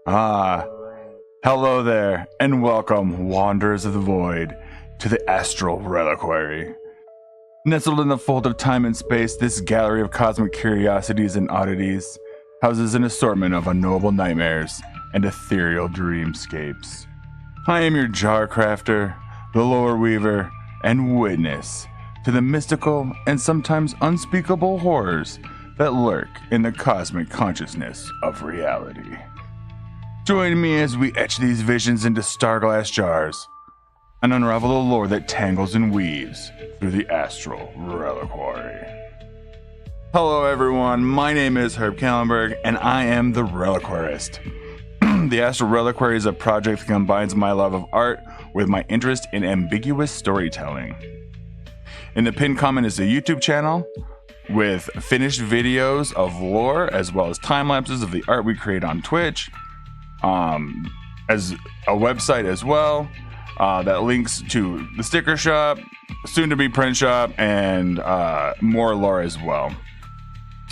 Ah, hello there, and welcome, Wanderers of the Void, to the Astral Reliquary. Nestled in the fold of time and space, this gallery of cosmic curiosities and oddities houses an assortment of unknowable nightmares and ethereal dreamscapes. I am your jar crafter, the lore weaver, and witness to the mystical and sometimes unspeakable horrors that lurk in the cosmic consciousness of reality. Join me as we etch these visions into starglass jars and unravel the lore that tangles and weaves through the Astral Reliquary. Hello everyone, my name is Herb Kallenberg and I am the Reliquarist. The Astral Reliquary is a project that combines my love of art with my interest in ambiguous storytelling. In the pinned comment is a YouTube channel with finished videos of lore as well as time lapses of the art we create on Twitch, as a website as well that links to the sticker shop, soon to be print shop, and more lore as well.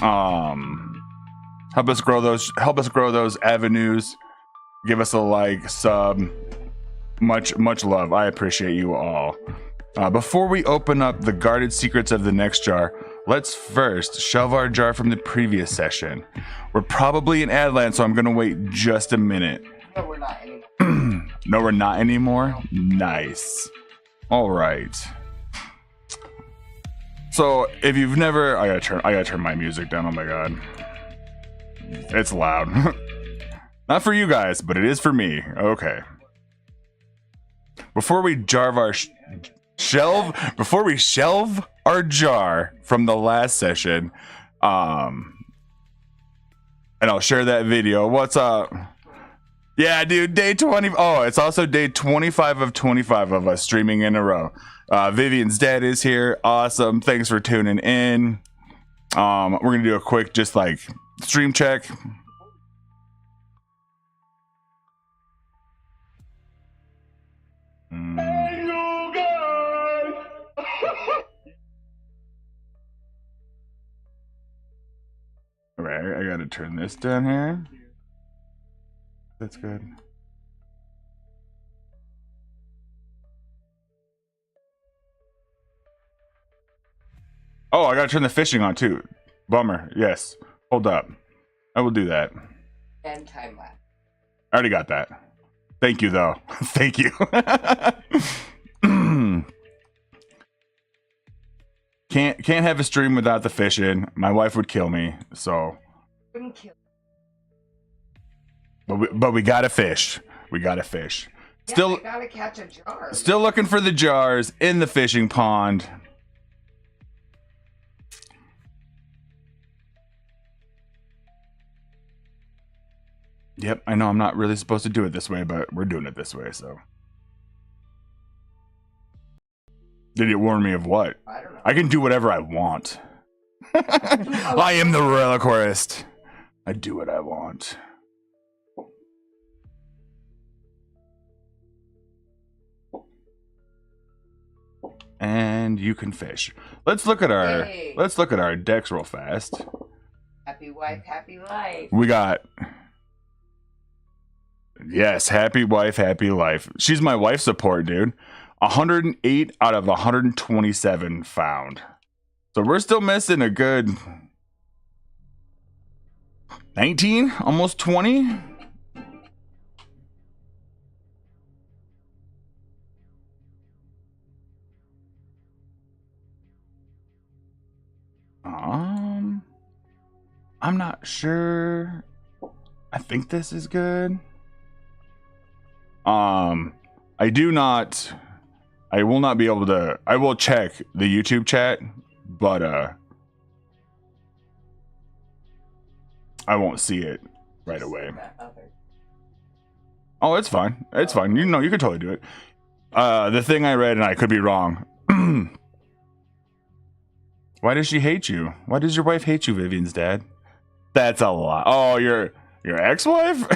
Help us grow those avenues. Give us a like, sub, much love. I appreciate you all. Before we open up the guarded secrets of the next jar, let's first shelve our jar from the previous session. We're probably in Adland, so I'm gonna wait just a minute. No, we're not anymore. No, we're not anymore? Nice. All right. So if you've never, I gotta turn my music down. Oh my God. It's loud. Not for you guys, but it is for me. Okay. Before we shelve our jar from the last session, and I'll share that video. What's up? Yeah, dude, day 20. Oh, it's also day 25 of 25 of us streaming in a row. Vivian's dad is here. Awesome. Thanks for tuning in. We're gonna do a quick just like stream check. Hey, you guys! Okay, I gotta turn this down here. That's good. Oh, I gotta turn the fishing on too. Bummer. Yes. Hold up. I will do that. And time lapse. I already got that. Thank you, though. Thank you. Can't have a stream without the fishing. My wife would kill me. So. Wouldn't kill. But we gotta fish. We gotta fish. Yeah, Still, I gotta catch a jar. still looking for the jars in the fishing pond. Yep, I know I'm not really supposed to do it this way, but we're doing it this way, so. Did it warn me of what? I don't know. I can do whatever I want. I am the Reliquarist. I do what I want. And you can fish. Let's look at our decks real fast. Happy wife, happy life. We got, yes, happy wife, happy life. She's my wife support, dude. 108 out of 127 found. So we're still missing a good 19, almost 20. I'm not sure. I think this is good. I will not be able to. I will check the YouTube chat, but I won't see it right away. Oh, it's fine. It's fine. You know, you can totally do it. The thing I read, and I could be wrong. Why does she hate you? Why does your wife hate you, Vivian's dad? That's a lot. Oh, your ex-wife?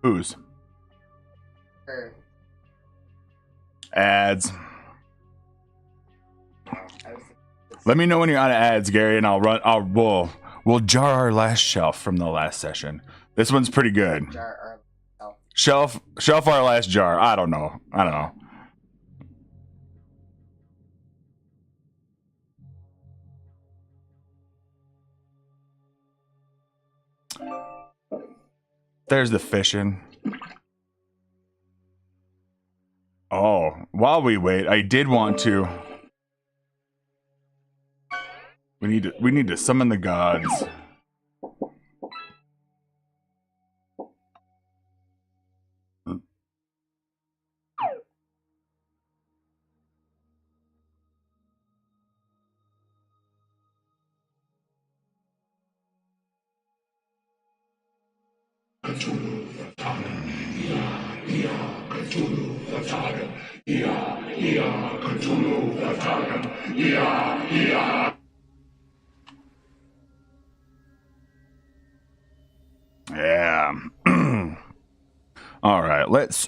Whose? Her. Ads. Let me know when you're out of ads, Gary, and we'll jar our last shelf from the last session. This one's pretty good. Jar or Shelf our last jar. I don't know. There's the fishing. Oh, while we wait, I did want to. We need to summon the gods. Yeah. All right, let's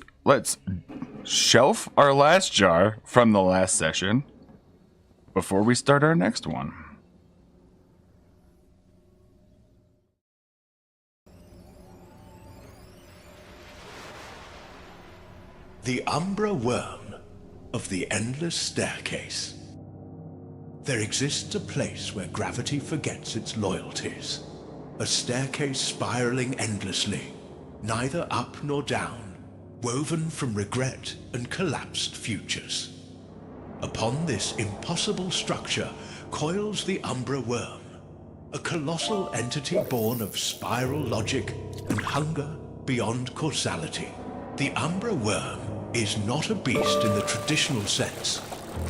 shelf our last jar from the last session before we start our next one. The Umbra Worm of the Endless Staircase. There exists a place where gravity forgets its loyalties. A staircase spiraling endlessly, neither up nor down, woven from regret and collapsed futures. Upon this impossible structure coils the Umbra Worm, a colossal entity born of spiral logic and hunger beyond causality. The Umbra Worm is not a beast in the traditional sense.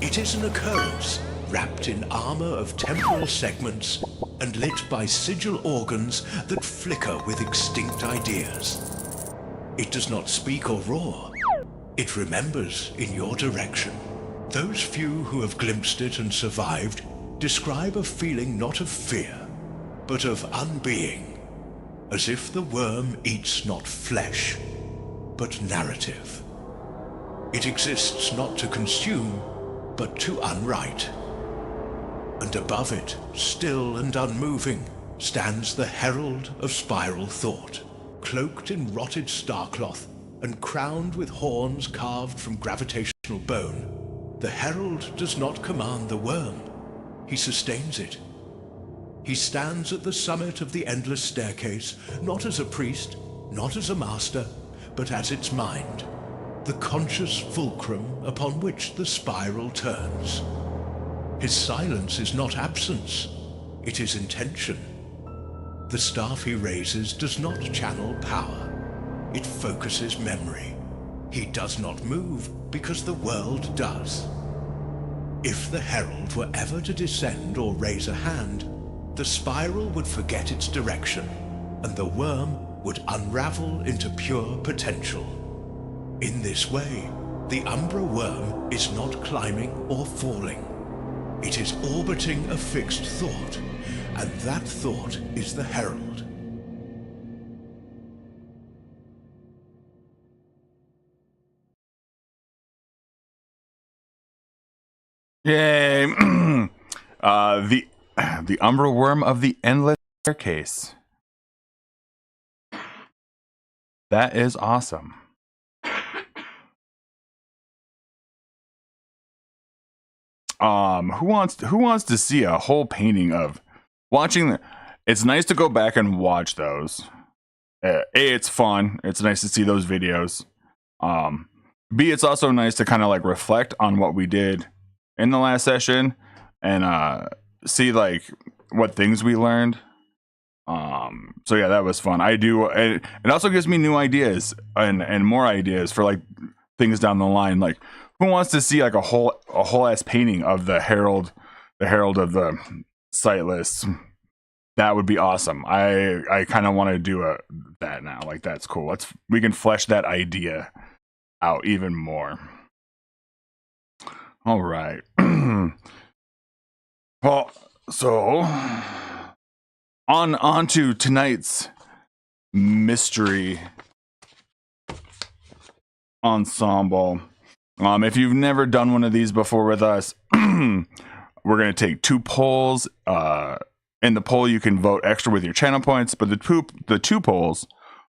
It is an occurrence wrapped in armor of temporal segments and lit by sigil organs that flicker with extinct ideas. It does not speak or roar. It remembers in your direction. Those few who have glimpsed it and survived describe a feeling not of fear, but of unbeing, as if the worm eats not flesh, but narrative. It exists not to consume, but to unwrite. And above it, still and unmoving, stands the herald of spiral thought, cloaked in rotted starcloth and crowned with horns carved from gravitational bone. The herald does not command the worm, he sustains it. He stands at the summit of the endless staircase, not as a priest, not as a master, but as its mind, the conscious fulcrum upon which the spiral turns. His silence is not absence, it is intention. The staff he raises does not channel power, it focuses memory. He does not move because the world does. If the herald were ever to descend or raise a hand, the spiral would forget its direction, and the worm would unravel into pure potential. In this way, the Umbra Worm is not climbing or falling. It is orbiting a fixed thought, and that thought is the herald. Yay! The Umbra Worm of the Endless Staircase. That is awesome. Who wants to see a whole painting of watching it's nice to go back and watch those. A, it's fun. It's nice to see those videos. B, it's also nice to kind of like reflect on what we did in the last session and see like what things we learned. So yeah, that was fun. It also gives me new ideas and more ideas for like things down the line. Like, who wants to see like a whole ass painting of the herald of the sightless? That would be awesome. I kind of want to do that now. Like, that's cool. We can flesh that idea out even more. All right. Well, so on to tonight's mystery ensemble. If you've never done one of these before with us, we're we're going to take 2 polls. In the poll, you can vote extra with your channel points, but the 2 polls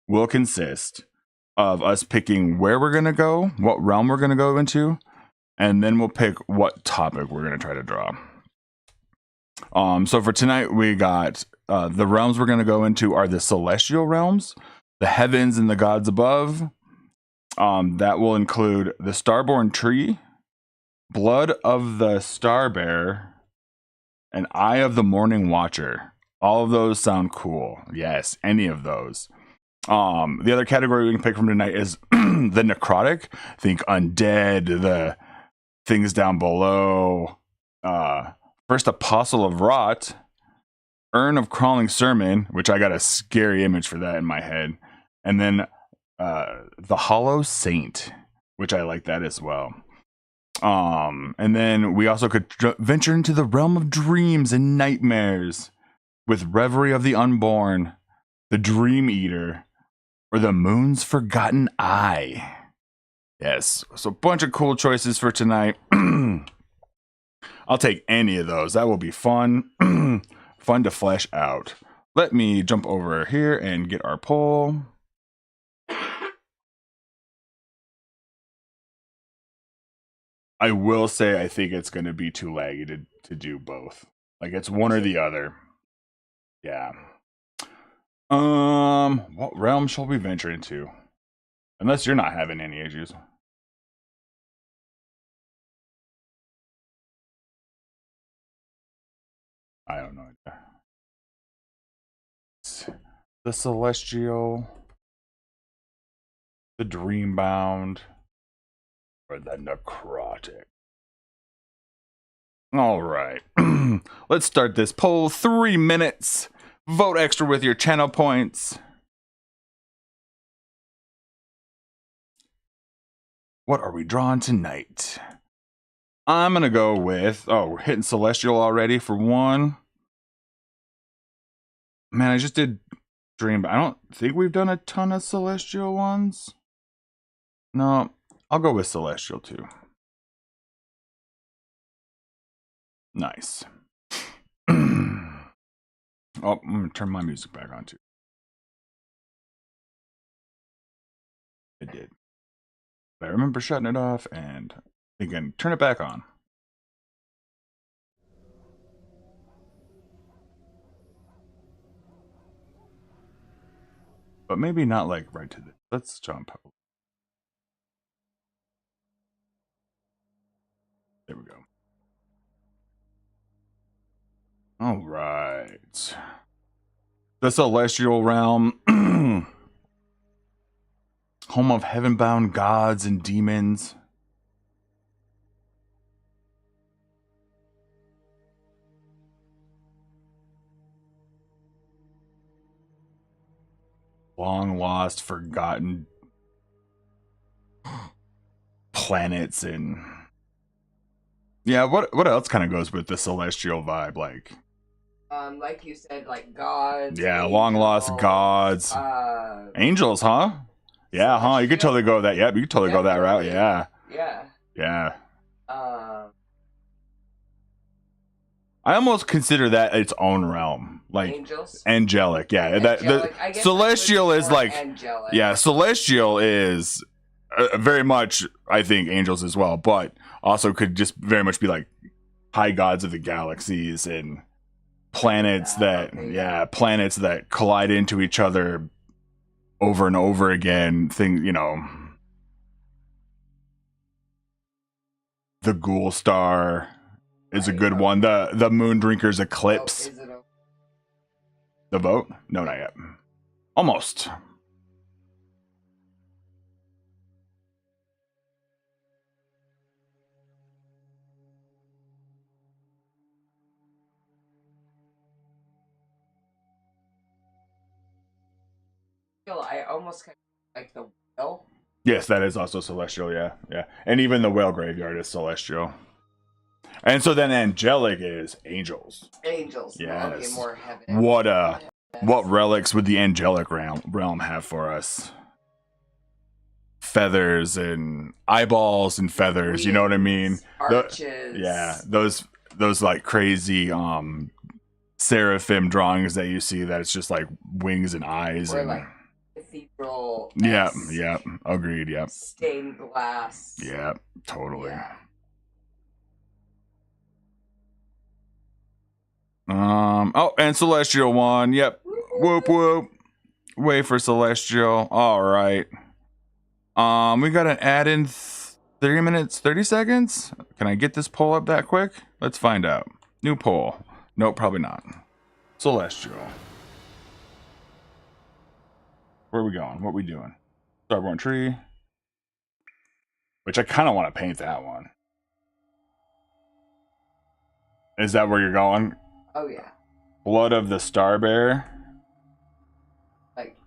will consist of us picking where we're going to go, what realm we're going to go into, and then we'll pick what topic we're going to try to draw. So for tonight, we got the realms we're going to go into are the celestial realms, the heavens and the gods above. That will include the Starborn Tree, Blood of the Starbearer, and Eye of the Morning Watcher. All of those sound cool. Yes, any of those. The other category we can pick from tonight is the necrotic. Think undead, the things down below. First Apostle of Rot, Urn of Crawling Sermon, which I got a scary image for that in my head. And then the Hollow Saint, which I like that as well. And then we also could venture into the realm of dreams and nightmares with Reverie of the Unborn, the Dream Eater, or the Moon's Forgotten Eye. Yes, so a bunch of cool choices for tonight. I'll take any of those. That will be fun. Fun to flesh out. Let me jump over here and get our poll. I will say I think it's going to be too laggy to do both. Like it's one or the other. Yeah. What realm shall we venture into? Unless you're not having any issues. I don't know. The Celestial, the Dreambound, or the Necrotic. All right. Let's start this poll. 3 minutes. Vote extra with your channel points. What are we drawing tonight? I'm going to go with... Oh, we're hitting Celestial already for 1. Man, I just did Dream. I don't think we've done a ton of Celestial ones. No, I'll go with Celestial too. Nice. Oh, I'm going to turn my music back on too. It did. I remember shutting it off and thinking, turn it back on. But maybe not like right to this. Let's jump. There we go. All right. The Celestial Realm. Home of heaven-bound gods and demons. Long lost, forgotten planets and yeah, what else kind of goes with the celestial vibe? Like you said, like gods. Yeah, angels, long lost gods. Angels, huh? Yeah, huh? You could totally go that. Yeah, you could totally go that route. Yeah. Yeah. Yeah. I almost consider that its own realm, like angels? Angelic. Yeah, Angelic. I guess celestial is like angelic. Yeah, celestial is very much, I think, angels as well, but also could just very much be like high gods of the galaxies and planets planets that collide into each other over and over again. The Ghoul Star is a good one. The Moondrinker's Eclipse. Oh, The vote? No, not yet. Almost. I almost kind of like the whale. Yes, that is also celestial. Yeah. And even the Whale Graveyard is celestial. And so then angelic is angels. Angels. Yes. Okay, more heaven. What relics would the angelic realm have for us? Feathers and eyeballs and feathers. You know what I mean? Arches. Those those like crazy seraphim drawings that you see that it's just like wings and eyes Or and like cathedral. yeah, agreed, yep. Stained glass. Yeah, totally. Yeah. Oh, and Celestial won. Yep. Whoop whoop. Wait for Celestial. All right. We got an add in 3 minutes 30 seconds. Can I get this poll up that quick? Let's find out. New poll. Nope, probably not. Celestial. Where are we going? What are we doing? Starborn Tree. Which I kind of want to paint that one. Is that where you're going? Oh yeah. Blood of the Star Bear. Like.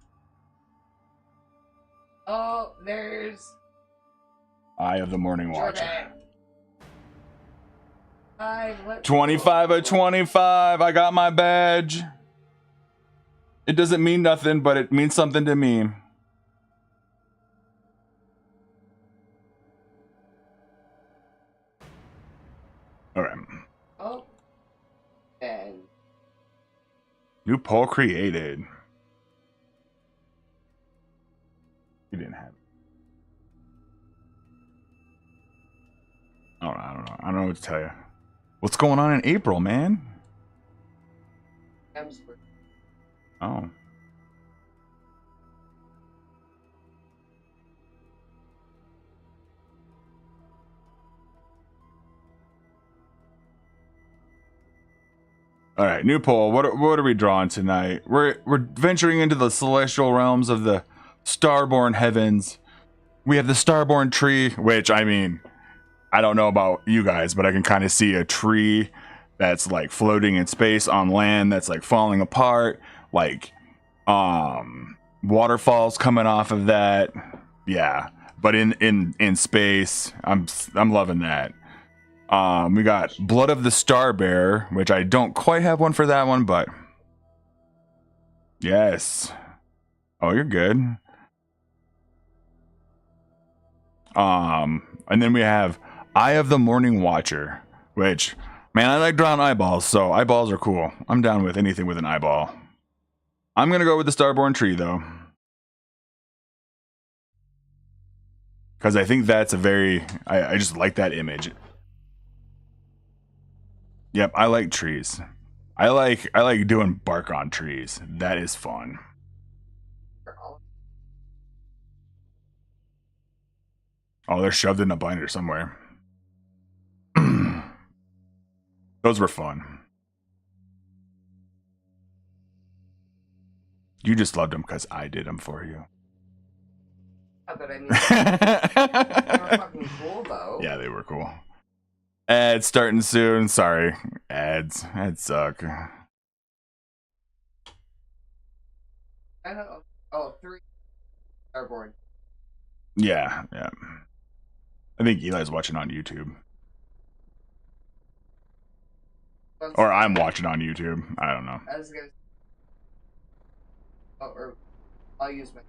Oh, there's Eye of the Morning Watcher. Jordan. 25 of 25. I got my badge. It doesn't mean nothing, but it means something to me. All right. Oh. And New poll created. You didn't have it. I don't know. I don't know what to tell you. What's going on in April, man? Hemsworth. Oh. All right, new poll. What are we drawing tonight? We're venturing into the celestial realms of the starborn heavens. We have the starborn tree, which I mean, I don't know about you guys, but I can kind of see a tree that's like floating in space on land that's like falling apart, like waterfalls coming off of that. Yeah, but in space, I'm loving that. We got Blood of the Star Bear, which I don't quite have one for that one, but yes. Oh, you're good. And then we have Eye of the Morning Watcher, which, man, I like drawing eyeballs, so eyeballs are cool. I'm down with anything with an eyeball. I'm gonna go with the Starborn Tree though, because I think that's a very I just like that image. Yep, I like trees. I like doing bark on trees. That is fun. Oh, they're shoved in a binder somewhere. Those were fun. You just loved them because I did them for you. Yeah, but I mean, they were fucking cool though. Yeah, they were cool. Ads starting soon. Sorry, ads suck. I don't know. Oh, 3 Starborn. Yeah. I think Eli's watching on YouTube. Or I'm watching on YouTube. I don't know. I was gonna. Oh, or I'll use my.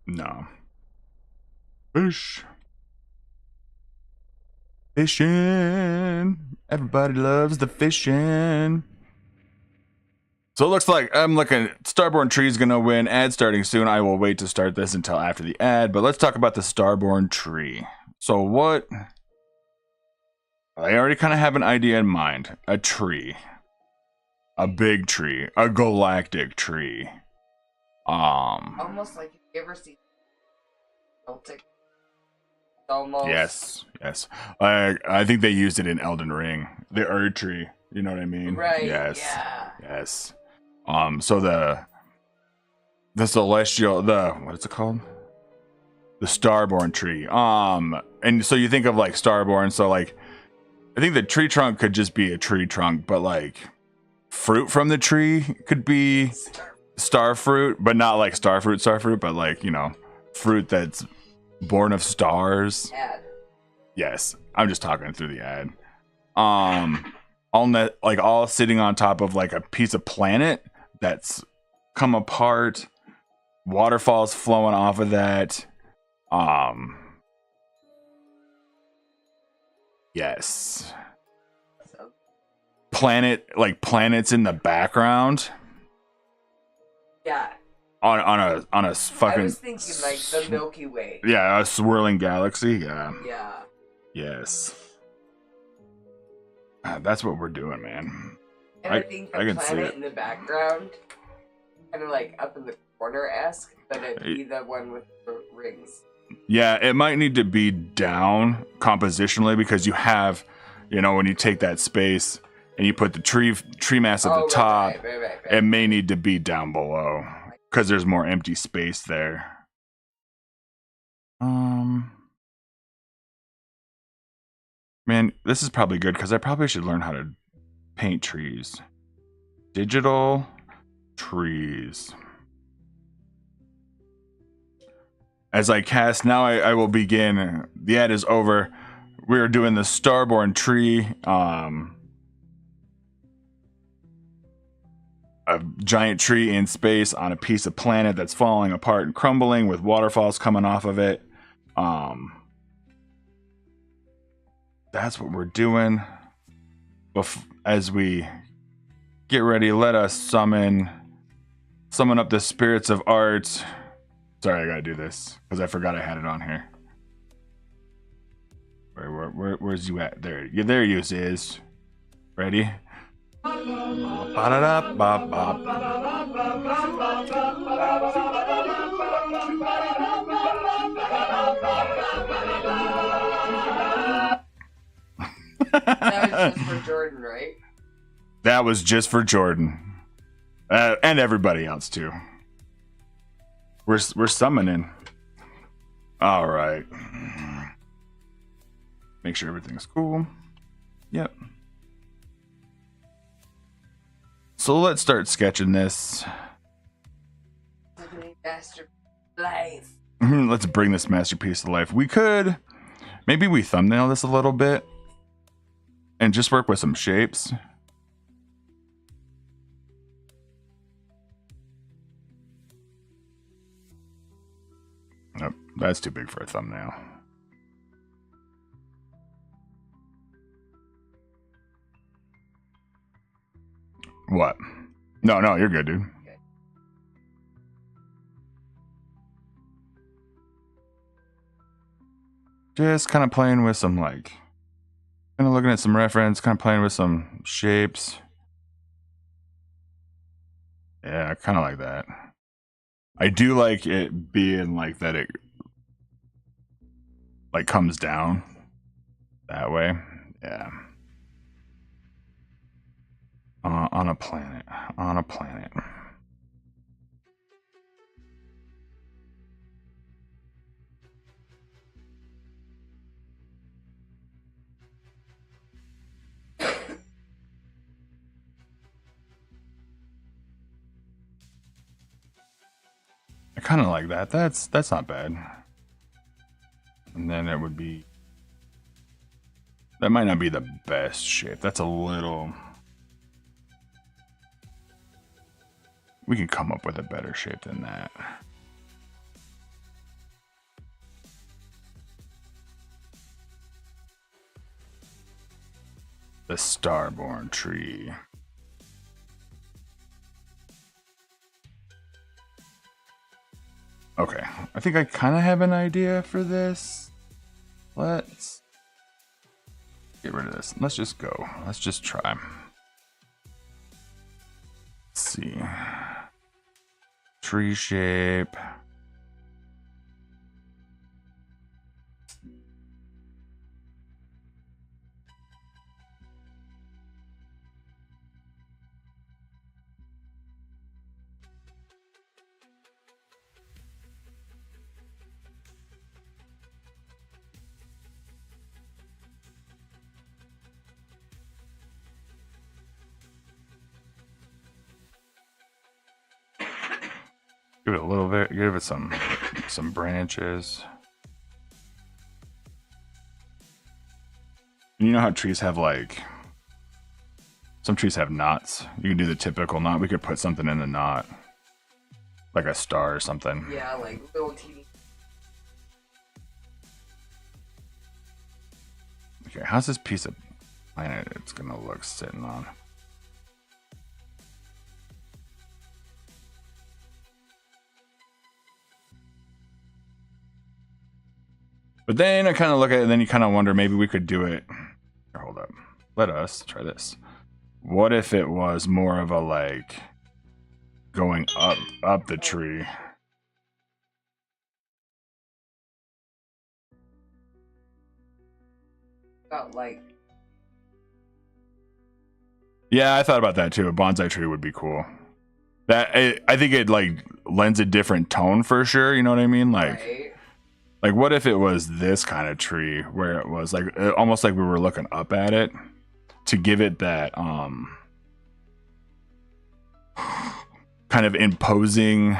No. Fish. Fishing. Everybody loves the fishing. So it looks like I'm looking. Starborn Tree is going to win. Ad starting soon. I will wait to start this until after the ad. But let's talk about the Starborn Tree. So what? I already kind of have an idea in mind. A tree. A big tree. A galactic tree. Almost like, have you ever seen Celtic? Almost. Yes. I think they used it in Elden Ring. The Erd tree. You know what I mean? Right. Yes. Yeah. Yes. So the celestial, what is it called? The Starborn Tree. And so you think of like Starborn, so like I think the tree trunk could just be a tree trunk, but like fruit from the tree could be star fruit, but not like star fruit, but like, you know, fruit that's born of stars. Ad. Yes, I'm just talking through the ad. All sitting on top of like a piece of planet that's come apart, waterfalls flowing off of that. Yes. Planets in the background. Yeah. On a fucking. I was thinking like the Milky Way. Yeah, a swirling galaxy. Yeah. Yeah. Yes. That's what we're doing, man. And I think the I can see planet it. in the background, kind of like up in the corner-esque, but it'd be the one with the rings. Yeah, it might need to be down compositionally because you have, when you take that space and you put the tree mass at the top, right. it may need to be down below because there's more empty space there. Man, this is probably good because I probably should learn how to paint trees. Digital trees. As I cast, now I will begin. The ad is over. We are doing the Starborn tree. A giant tree in space on a piece of planet that's falling apart and crumbling with waterfalls coming off of it. That's what we're doing. As we get ready, let us summon up the spirits of art. Sorry, I gotta do this because I forgot I had it on here. Where's you at? There you is. Ready? That was just for Jordan, right? That was just for Jordan. And everybody else too. We're summoning. All right. Make sure everything's cool. Yep. So let's start sketching this. Life. Let's bring this masterpiece to life. We could, maybe we thumbnail this a little bit and just work with some shapes. Nope, that's too big for a thumbnail. What? No, you're good, dude. Okay. Just kind of playing with some, kind of looking at some reference, kind of playing with some shapes. Yeah, kind of like that. I do like it being like that. It comes down that way. Yeah. On a planet. I kind of like that. That's not bad. And then it would be. That might not be the best shape. That's a little. We can come up with a better shape than that. The Starborn tree. Okay, I think I kind of have an idea for this. Let's get rid of this. Let's just go. Let's just try. Let's see. Tree shape. Give it a little bit. Give it some branches. You know how trees have some trees have knots. You can do the typical knot. We could put something in the knot. like a star or something. Yeah, like little teeny. Okay, how's this piece of planet it's gonna look sitting on? But then I kind of look at it and then you kind of wonder maybe we could do it. Here, hold up. Let us try this. What if it was more of a like going up the tree? About like. Yeah, I thought about that too. A bonsai tree would be cool. I think it like lends a different tone for sure. You know what I mean? Like. Right. Like, what if it was this kind of tree where it was like almost like we were looking up at it to give it that kind of imposing,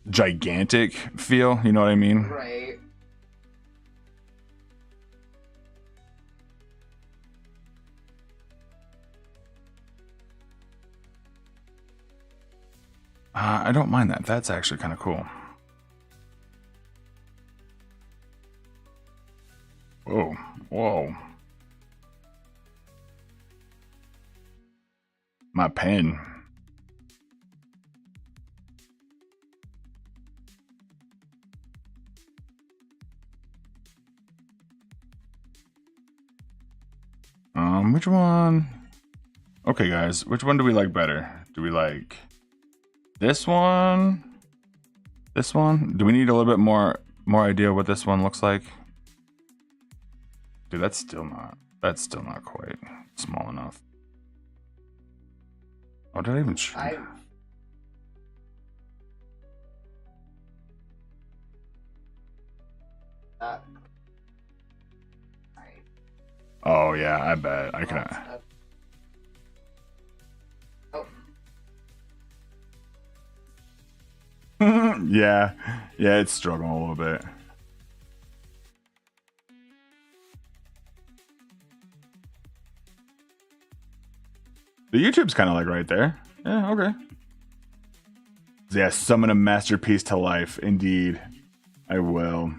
gigantic feel? You know what I mean? Right. I don't mind that. That's actually kind of cool. Whoa, whoa. My pen. Which one? Okay, guys, which one do we like better? Do we like this one? This one? Do we need a little bit more idea what this one looks like? Dude, that's still not quite small enough. Oh, did I even shoot? Oh yeah, I bet I can. Yeah, it's struggling a little bit. The YouTube's kind of like right there. Yeah, okay. Yeah, summon a masterpiece to life. Indeed, I will.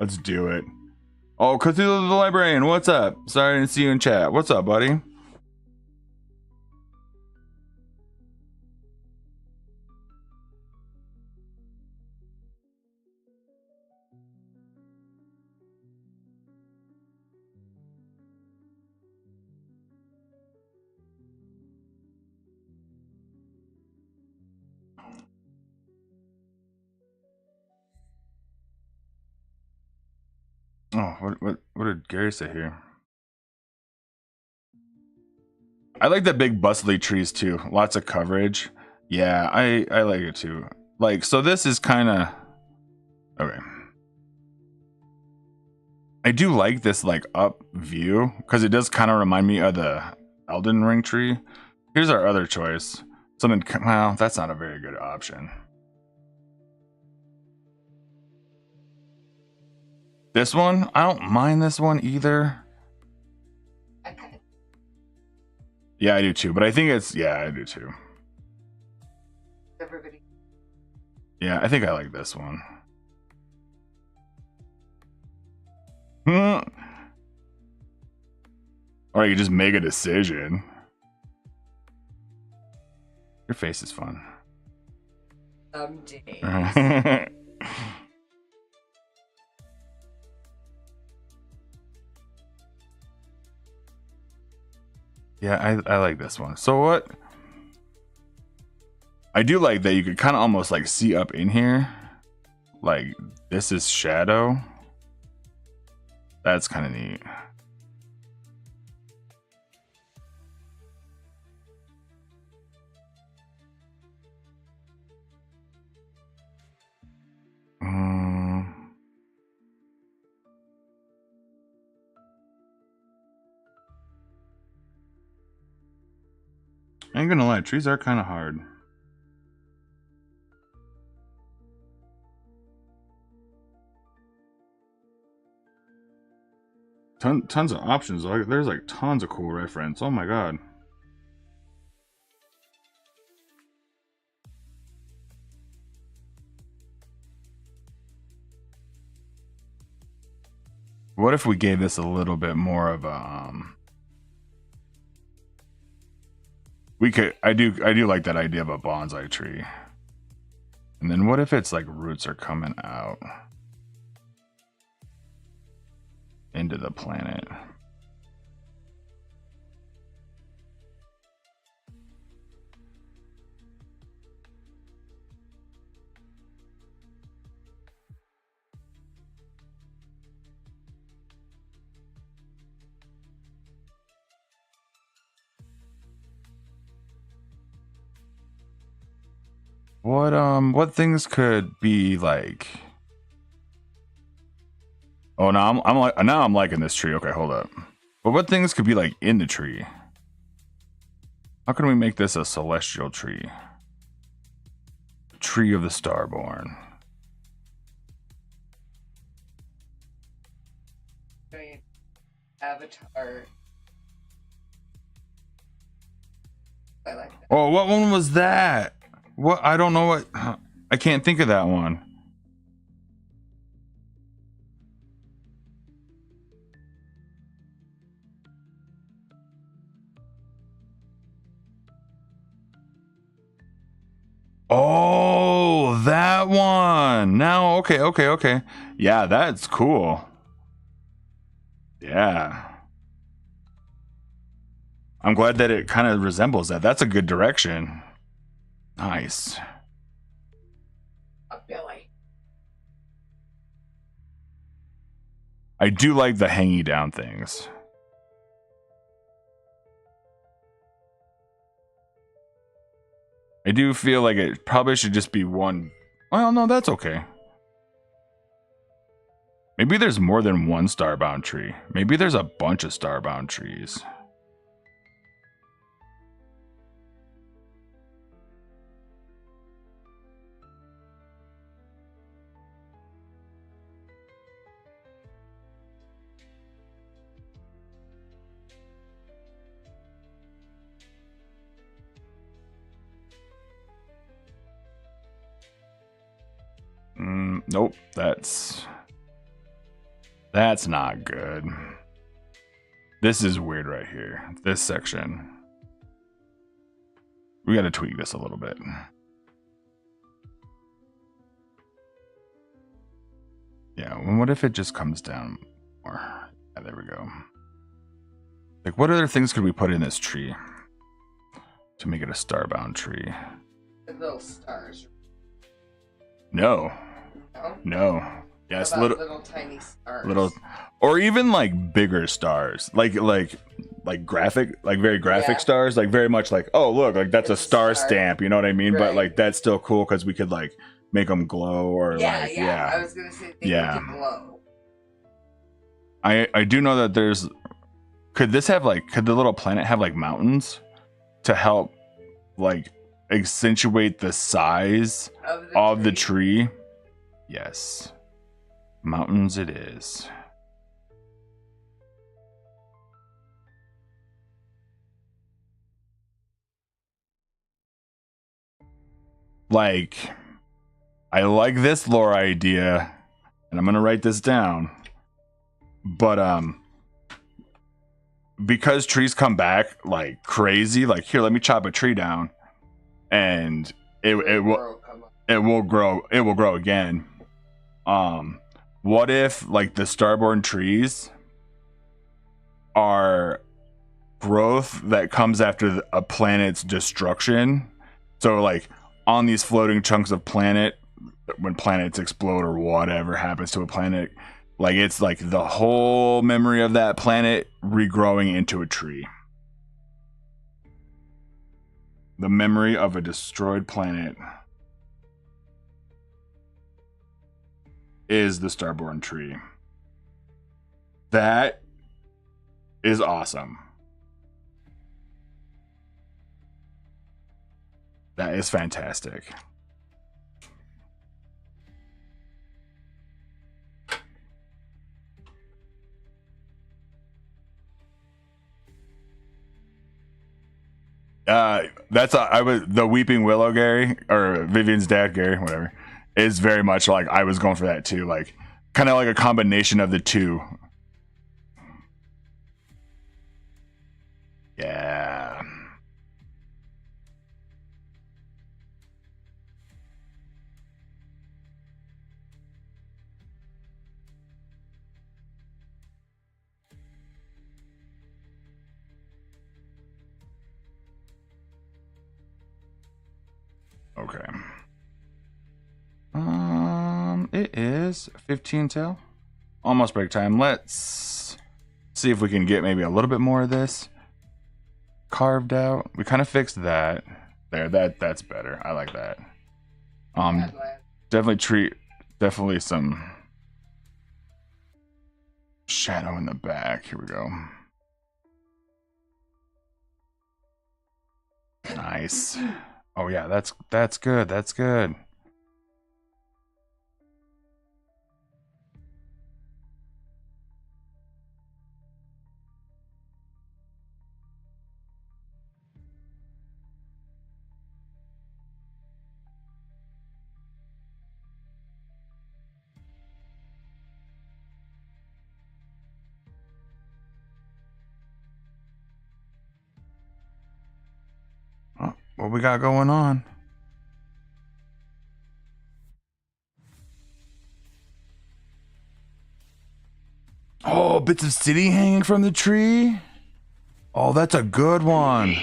Let's do it. Oh, Cthulhu the Librarian, what's up? Sorry I didn't see you in chat. What's up, buddy? Oh, what did Gary say here? I like the big bustly trees too. Lots of coverage. Yeah, I like it too. Like, so this is kind of okay. I do like this like up view because it does kind of remind me of the Elden Ring tree. Here's our other choice. Something, well, that's not a very good option. This one, I don't mind this one either. Yeah, I do too, but I think it's, yeah, I do too. Everybody. Yeah, I think I like this one. Or you just make a decision. Your face is fun. Some days. Yeah, I like this one. So what? I do like that you could kind of almost like see up in here. Like this is shadow. That's kind of neat. I ain't gonna lie, trees are kind of hard. Tons of options. Like, there's like tons of cool reference. Oh my god. What if we gave this a little bit more of a we could I do like that idea of a bonsai tree. And then what if it's like roots are coming out into the planet? What things could be like? Oh, now I'm liking this tree. Okay, hold up. But what things could be like in the tree? How can we make this a celestial tree? Tree of the Starborn. Avatar. I like that. Oh, what one was that? What? I don't know what. I can't think of that one. Oh, that one. Now, okay. Yeah, that's cool. Yeah. I'm glad that it kind of resembles that. That's a good direction. Nice. Billy. I do like the hanging down things. I do feel like it probably should just be one. Well, no, that's okay. Maybe there's more than one starbound tree. Maybe there's a bunch of starbound trees. Nope, that's not good. This is weird right here. This section. We got to tweak this a little bit. Yeah, what if it just comes down more? Yeah, there we go. Like, what other things could we put in this tree to make it a starbound tree? The little stars. No. No? Yes, little tiny stars. Little, or even like bigger stars, like graphic, like very graphic stars, like very much like, oh look, like that's it's a star stamp, you know what I mean? Right. But like that's still cool because we could like make them glow or I was gonna say they could glow. I do know that there's. Could the little planet have like mountains to help like accentuate the size of the tree? Yes. Mountains it is. Like, I like this lore idea, and I'm gonna write this down. But because trees come back like crazy, like here, let me chop a tree down, and it will grow again. What if like the starborn trees are growth that comes after a planet's destruction? So like on these floating chunks of planet, when planets explode or whatever happens to a planet, like it's like the whole memory of that planet regrowing into a tree. The memory of a destroyed planet is the starborn tree. That is awesome. That is fantastic. The Weeping Willow Gary, or Vivian's dad Gary, whatever, is very much like I was going for that too, like kind of like a combination of the two. Yeah. Okay. It is 15 till. Almost break time. Let's see if we can get maybe a little bit more of this carved out. We kind of fixed that. There, that's better. I like that. Definitely some shadow in the back. Here we go. Nice. Oh yeah, that's good. That's good. Oh, what we got going on? Oh, bits of city hanging from the tree. Oh, that's a good one.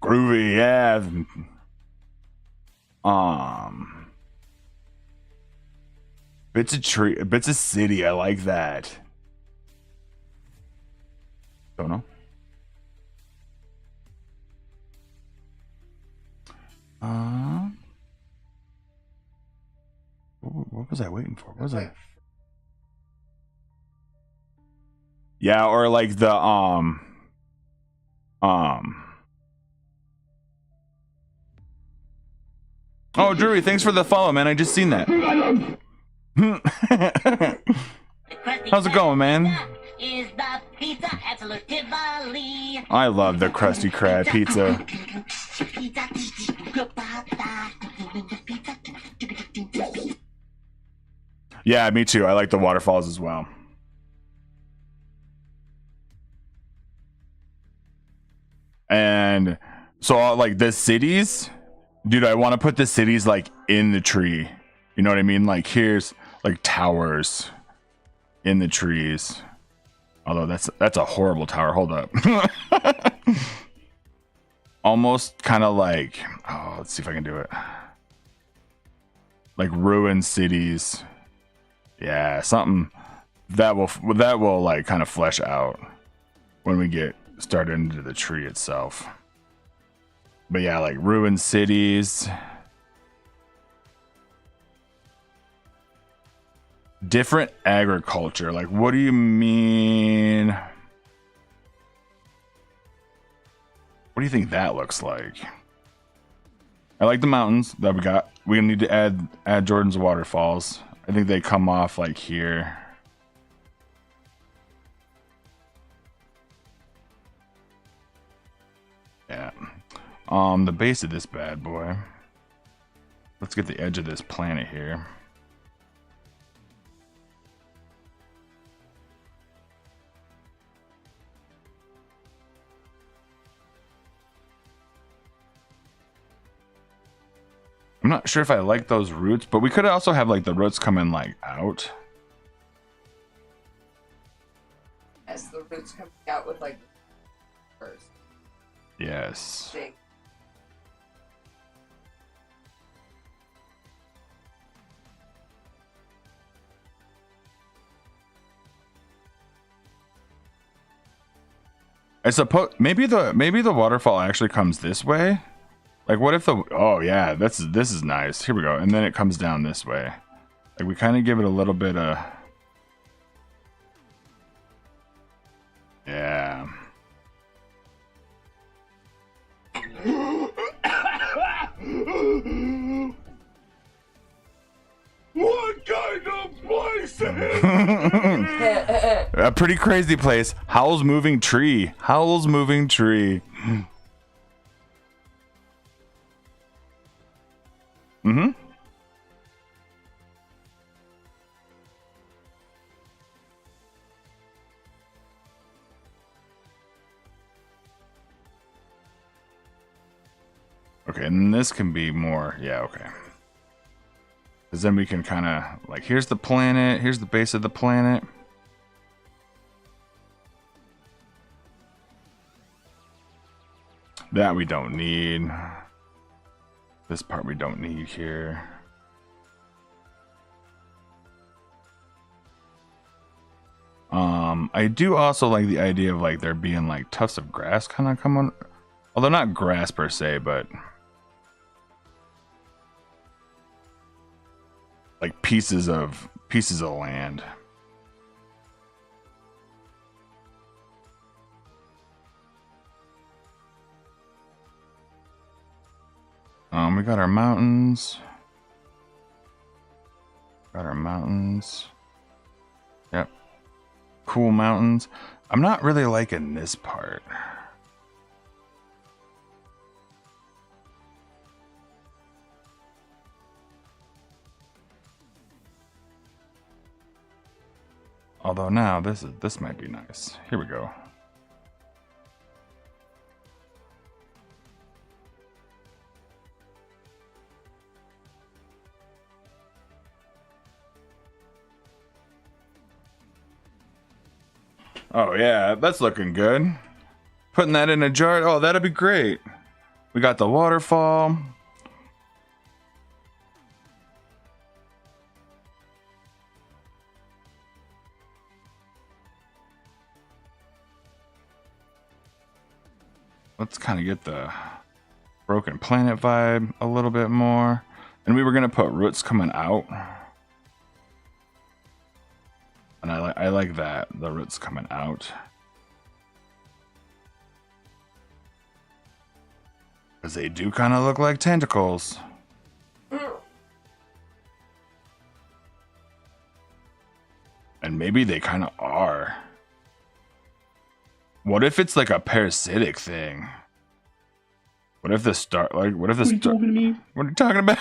Groovy, yeah. Bits of city. I like that. Don't know. What was I waiting for? What was I? Yeah, or like the Oh, Drury, thanks for the follow, man. I just seen that. How's it going, man? I love the Krusty Krab pizza. Yeah, me too. I like the waterfalls as well. And so, like, the cities, dude, I want to put the cities like in the tree. You know what I mean? Like, here's like towers in the trees. Although that's a horrible tower. Hold up. Almost kind of like, oh, let's see if I can do it. Like ruined cities. Yeah, something that will like kind of flesh out when we get started into the tree itself. But yeah, like ruined cities. Different agriculture. Like, what do you mean? What do you think that looks like? I like the mountains that we got. We need to add Jordan's waterfalls. I think they come off like here. Yeah. The base of this bad boy. Let's get the edge of this planet here. I'm not sure if I like those roots, but we could also have like the roots coming like out. As the roots coming out with like first. Yes. Big. I suppose maybe the waterfall actually comes this way. Like, what if the... Oh, yeah, this is nice. Here we go. And then it comes down this way. Like, we kind of give it a little bit of... Yeah. What kind of place? A pretty crazy place. Howl's Moving Tree. Howl's Moving Tree. Mm-hmm. Okay, and this can be more, yeah, okay. Because then we can kind of, like, here's the planet, here's the base of the planet. That we don't need. This part we don't need here. I do also like the idea of like there being like tufts of grass kind of coming, although not grass per se, but like pieces of land. We got our mountains. Yep. Cool mountains. I'm not really liking this part. Although now this might be nice. Here we go. Oh yeah, that's looking good. Putting that in a jar. Oh, that'd be great. We got the waterfall. Let's kind of get the broken planet vibe a little bit more. And we were gonna put roots coming out. And I like that, the roots coming out. Because they do kind of look like tentacles. And maybe they kind of are. What if it's like a parasitic thing? What if the star, like, what if the star, what are you talking about?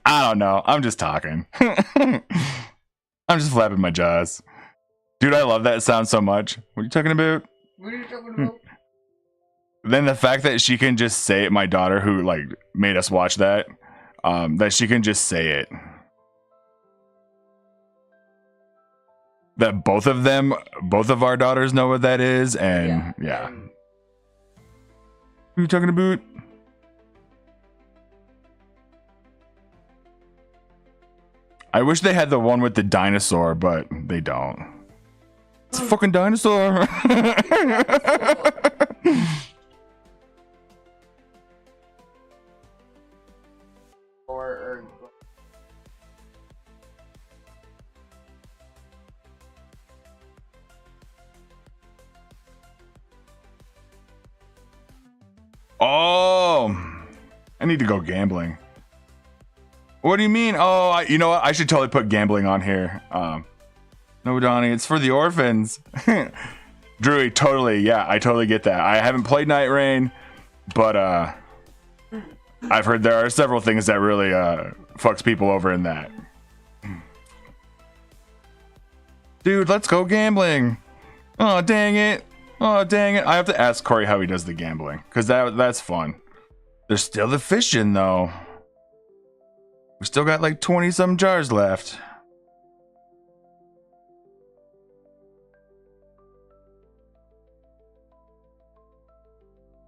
I don't know. I'm just talking. I'm just flapping my jaws. Dude, I love that sound so much. What are you talking about? What are you talking about? Then the fact that she can just say it, my daughter who like made us watch that, that she can just say it. That both of our daughters know what that is, and yeah. What are you talking about? I wish they had the one with the dinosaur, but they don't. It's a fucking dinosaur. Oh, I need to go gambling. What do you mean? Oh, you know what? I should totally put gambling on here. No, Donnie, it's for the orphans. Drewy, totally. Yeah, I totally get that. I haven't played Night Rain, but I've heard there are several things that really fucks people over in that. Dude, let's go gambling. Oh, dang it. Oh, dang it. I have to ask Corey how he does the gambling, because that's fun. There's still the fishing, though. We still got like 20-some jars left.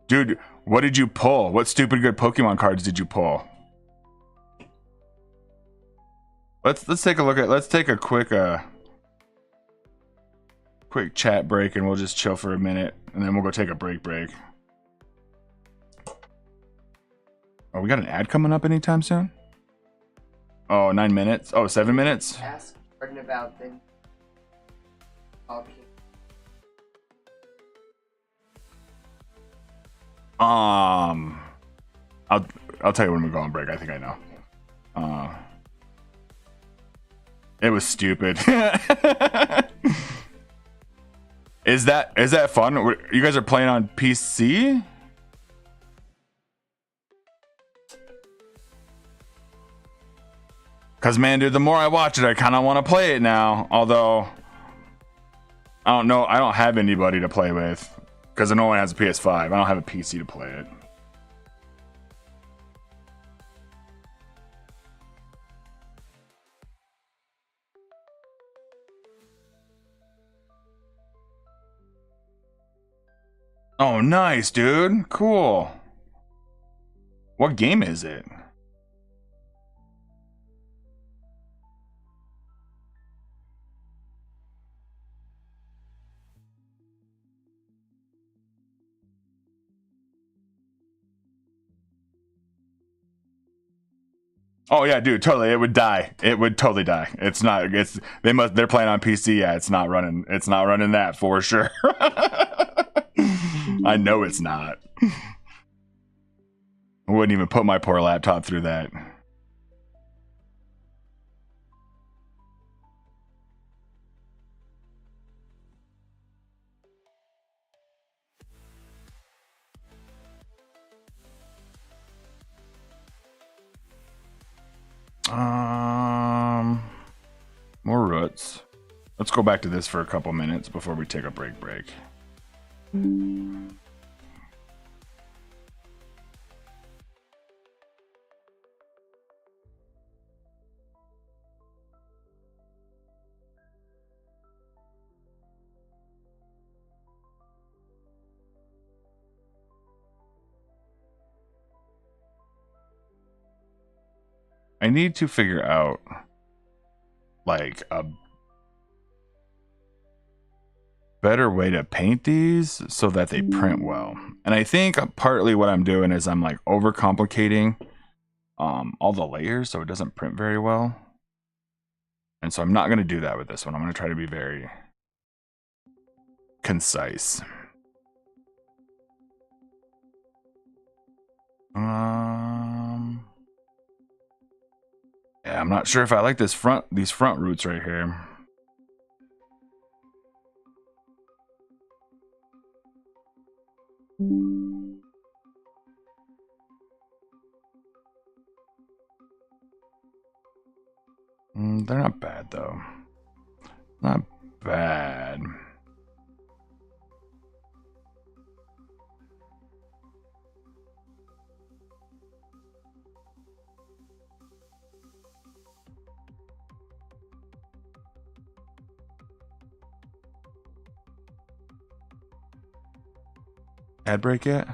Dude, what did you pull? What stupid good Pokemon cards did you pull? Let's take a look at. Let's take a quick chat break, and we'll just chill for a minute, and then we'll go take a break. Oh, we got an ad coming up anytime soon? Oh, 9 minutes. Oh, 7 minutes. Ask Jordan about the. I'll tell you when we go on break. I think I know. It was stupid. Is that fun? You guys are playing on PC? Cause man, dude, the more I watch it, I kind of want to play it now. Although, I don't know, I don't have anybody to play with. Cause it only has a PS5. I don't have a PC to play it. Oh, nice, dude. Cool. What game is it? Oh yeah, dude, totally. It would die. It would totally die. It's not. They're playing on PC. Yeah, it's not running. It's not running that for sure. I know it's not. I wouldn't even put my poor laptop through that. More roots. Let's go back to this for a couple minutes before we take a break. I need to figure out like a better way to paint these so that they print well. And I think partly what I'm doing is I'm like overcomplicating all the layers so it doesn't print very well. And so I'm not going to do that with this one. I'm going to try to be very concise. Yeah, I'm not sure if I like these front roots right here. They're not bad though. Not bad. Ad break yet?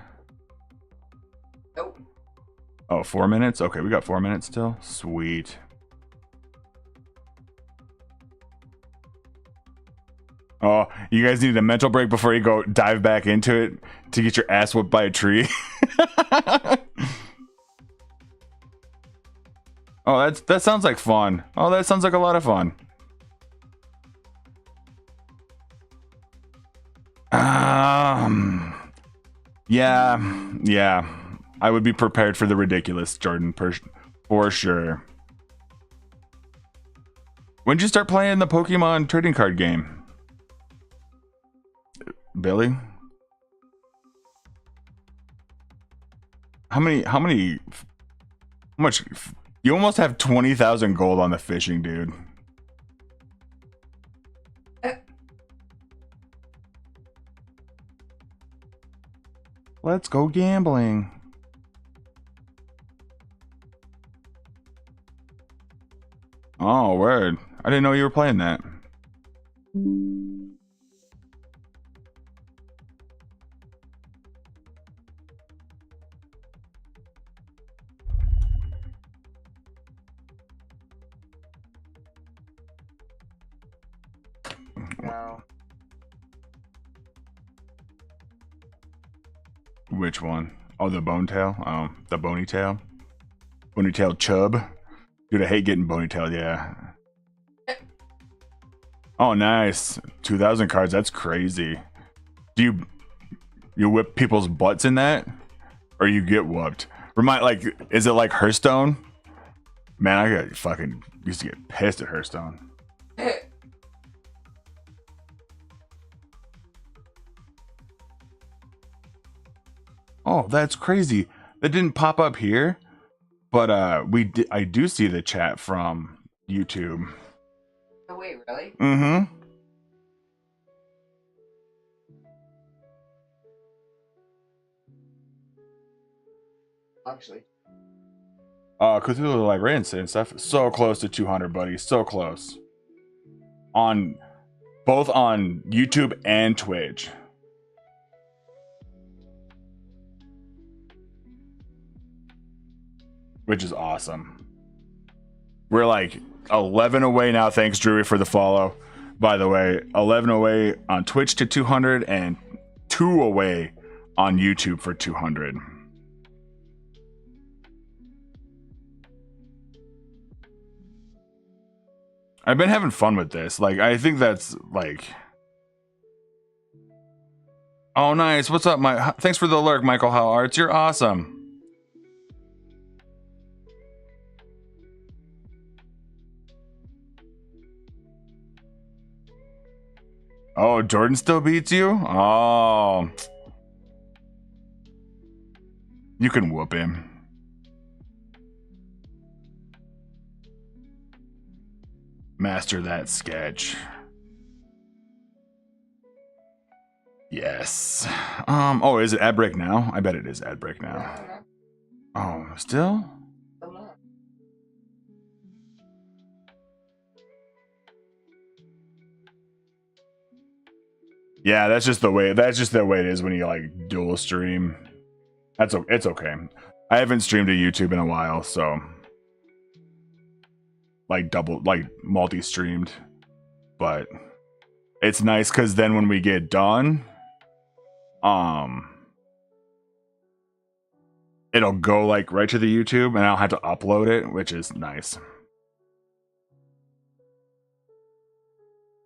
Nope. Oh, 4 minutes? Okay, we got 4 minutes still. Sweet. Oh, you guys need a mental break before you go dive back into it to get your ass whipped by a tree. Oh, that sounds like fun. Oh, that sounds like a lot of fun. Yeah. I would be prepared for the ridiculous, Jordan, for sure. When did you start playing the Pokemon trading card game? Billy? How much? You almost have 20,000 gold on the fishing, dude. Let's go gambling. Oh, word. I didn't know you were playing that. No. Which one? Oh, the bone tail? Oh, the bony tail? Bony tail chub? Dude, I hate getting bony tail, yeah. Oh, nice. 2,000 cards, that's crazy. Do you whip people's butts in that? Or you get whooped? Is it like Hearthstone? Man, I fucking used to get pissed at Hearthstone. Oh, that's crazy. That didn't pop up here, but I do see the chat from YouTube. Oh wait, really? Mm-hmm. Actually. Cthulhu like Raiden and stuff. So close to 200, buddy. So close. On both on YouTube and Twitch. which is awesome. We're like 11 away now. Thanks, Drewy, for the follow. By the way, 11 away on Twitch to 200 and 2 away on YouTube for 200. I've been having fun with this. Like, I think that's like... Oh, nice. What's up, Mike? Thanks for the lurk, Michael Howards. You're awesome. Oh, Jordan still beats you? Oh. You can whoop him. Master that sketch. Yes. Oh, is it ad break now? I bet it is ad break now. Oh, still? Yeah, that's just the way it is when you like dual stream. It's okay. I haven't streamed to YouTube in a while, so like multi-streamed. But it's nice because then when we get done, it'll go like right to the YouTube and I don't have to upload it, which is nice.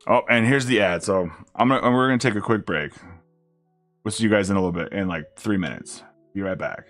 Oh, and here's the ad. So we're gonna take a quick break. We'll see you guys in a little bit, in like 3 minutes. Be right back.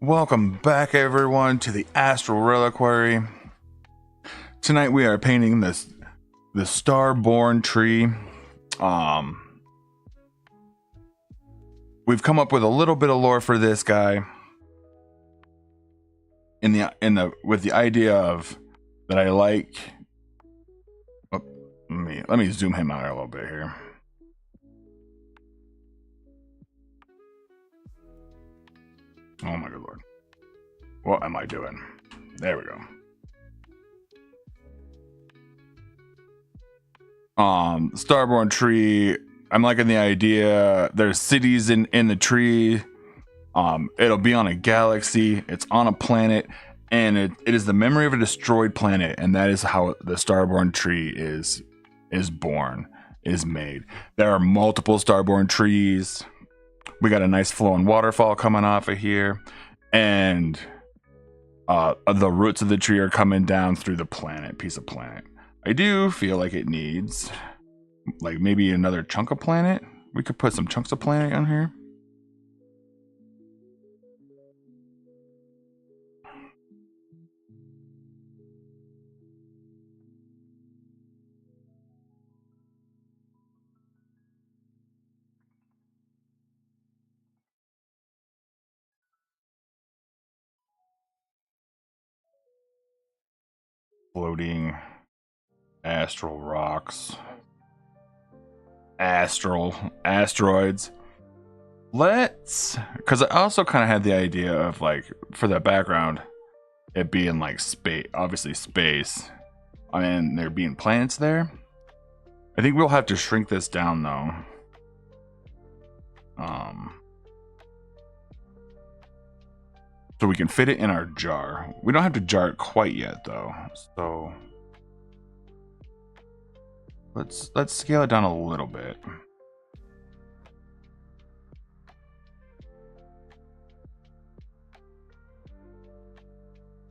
Welcome back, everyone, to the Astral Reliquary. Tonight we are painting the Starborn tree. We've come up with a little bit of lore for this guy, with the idea of that I like. Oh, let me zoom him out a little bit here. Oh my good lord. What am I doing? There we go. Starborn tree. I'm liking the idea. There's cities in the tree. It'll be on a galaxy. It's on a planet, and it is the memory of a destroyed planet, and that is how the Starborn tree is born, is made. There are multiple Starborn trees. We got a nice flowing waterfall coming off of here, and the roots of the tree are coming down through the piece of planet. I do feel like it needs like maybe another chunk of planet. We could put some chunks of planet on here. Floating astral rocks. Asteroids. Because I also kind of had the idea of, like, for the background, it being like space, obviously space. I mean, there being planets there. I think we'll have to shrink this down though. So we can fit it in our jar. We don't have to jar it quite yet though. So let's scale it down a little bit.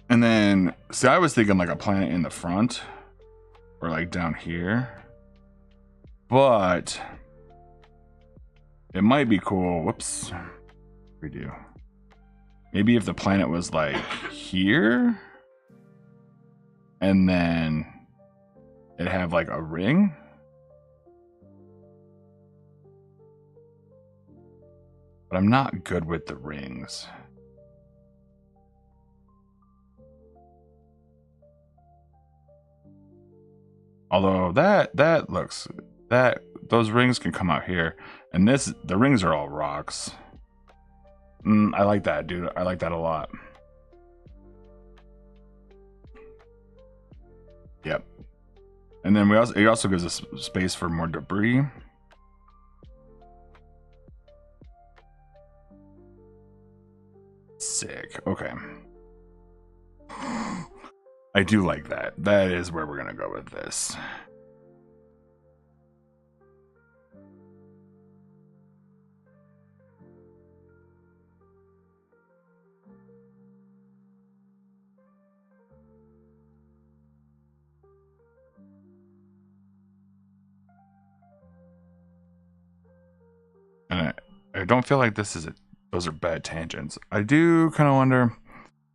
And then, see, I was thinking like a planet in the front or like down here, but it might be cool. Whoops, redo. Maybe if the planet was like here and then it have like a ring. But I'm not good with the rings. Although that looks, those rings can come out here, and the rings are all rocks. I like that, dude. I like that a lot. Yep. And then it also gives us space for more debris. Sick. Okay. I do like that. That is where we're gonna go with this. And I don't feel like those are bad tangents. I do kind of wonder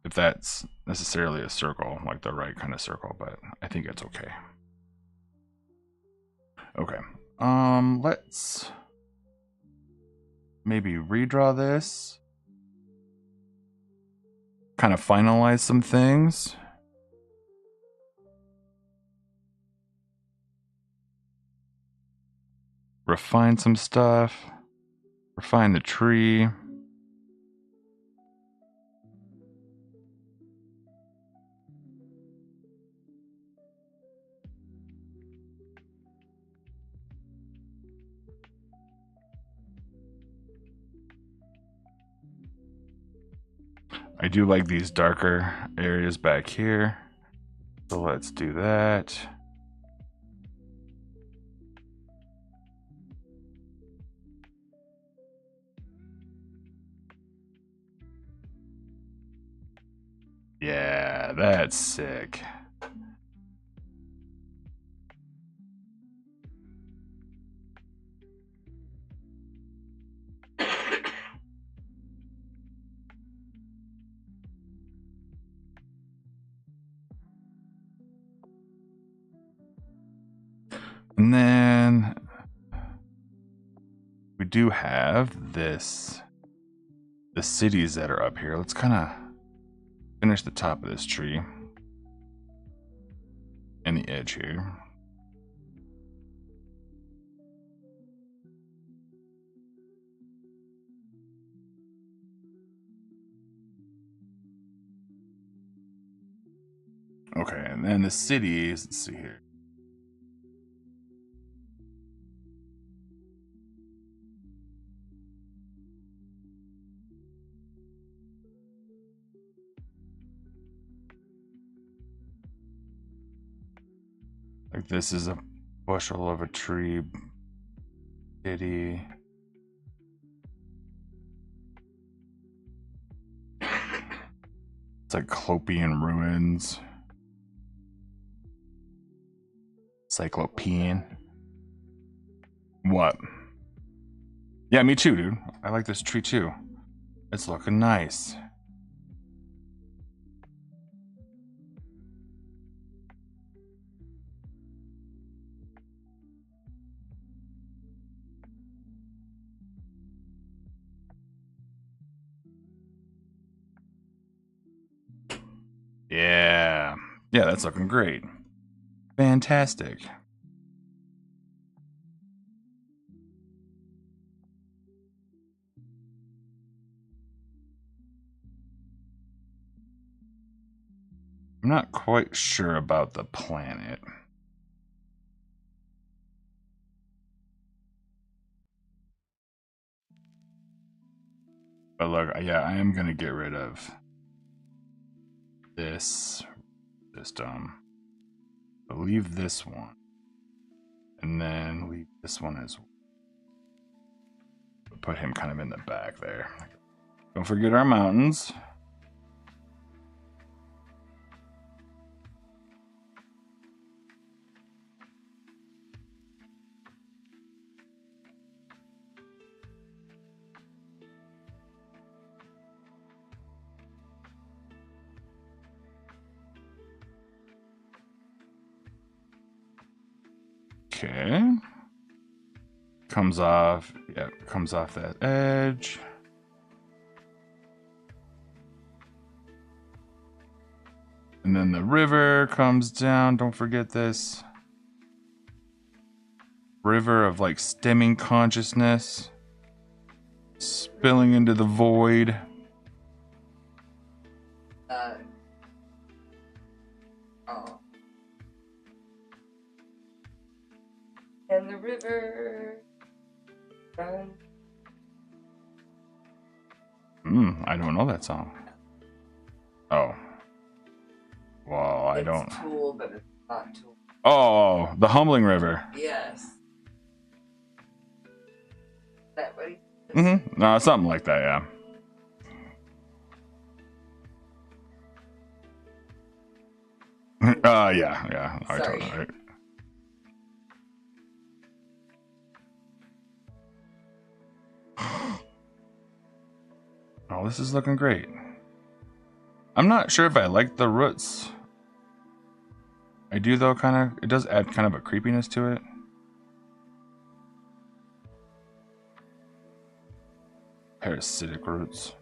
if that's necessarily a circle, like the right kind of circle, but I think it's okay. Okay. Let's maybe redraw this. Kind of finalize some things. Refine some stuff. Refine the tree. I do like these darker areas back here. So let's do that. Yeah, that's sick. And then we do have this, the cities that are up here. Let's kind of finish the top of this tree and the edge here. Okay, and then the cities, let's see here. Like this is a bushel of a tree city. It's like Clopian ruins. Cyclopean. What? Yeah, me too, dude. I like this tree too. It's looking nice. Yeah. Yeah, that's looking great. Fantastic. I'm not quite sure about the planet. But look, yeah, I am gonna get rid of this system. But leave this one. And then leave this one as well. Put him kind of in the back there. Don't forget our mountains. Okay. Comes off, yeah, comes off that edge. And then the river comes down. Don't forget this. River of like stemming consciousness. Spilling into the void. Oh. And the river runs. I don't know that song. Oh. Well, I don't. It's Tool, but it's not Tool. Oh, the Humbling River. Yes. Is that what he says? Mm-hmm. No, something like that, yeah. Yeah. I Sorry. totally. Oh, this is looking great. I'm not sure if I like the roots. I do though, kind of. It does add kind of a creepiness to it. Parasitic roots.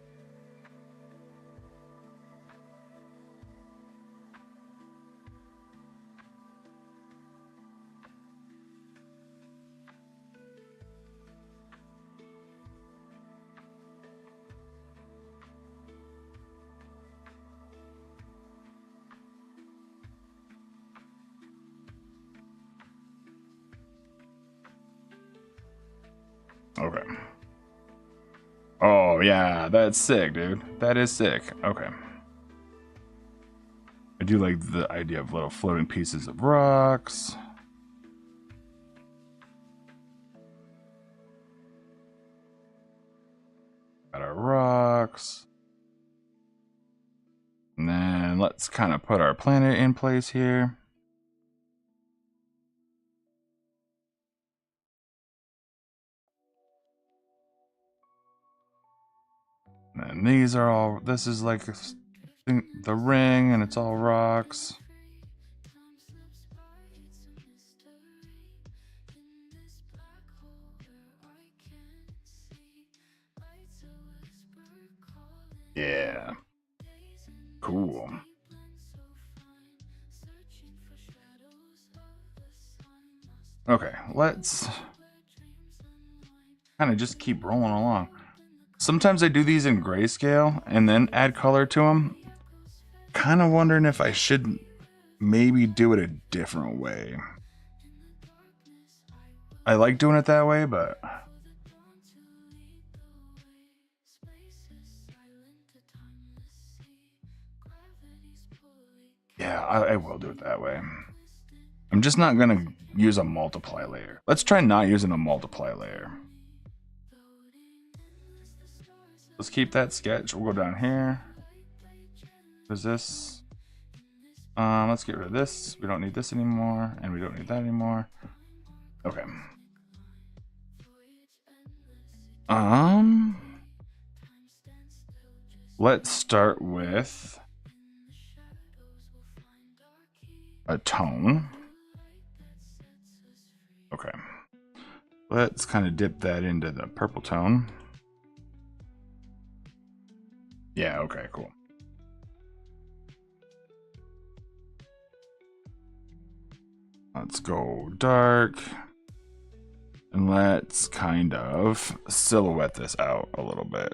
Okay. Oh, yeah, that's sick, dude. That is sick. Okay. I do like the idea of little floating pieces of rocks. Got our rocks. And then then let's kind of put our planet in place here. And these are all, this is like the ring, and it's all rocks. Yeah. Cool. Okay, let's kind of just keep rolling along. Sometimes I do these in grayscale and then add color to them. Kind of wondering if I should maybe do it a different way. I like doing it that way, but yeah, I will do it that way. I'm just not gonna use a multiply layer. Let's try not using a multiply layer. Let's keep that sketch. We'll go down here. There's this. Let's get rid of this. We don't need this anymore, and we don't need that anymore. Okay. Let's start with a tone. Okay. Let's kind of dip that into the purple tone. Yeah, okay, cool. Let's go dark. And let's kind of silhouette this out a little bit.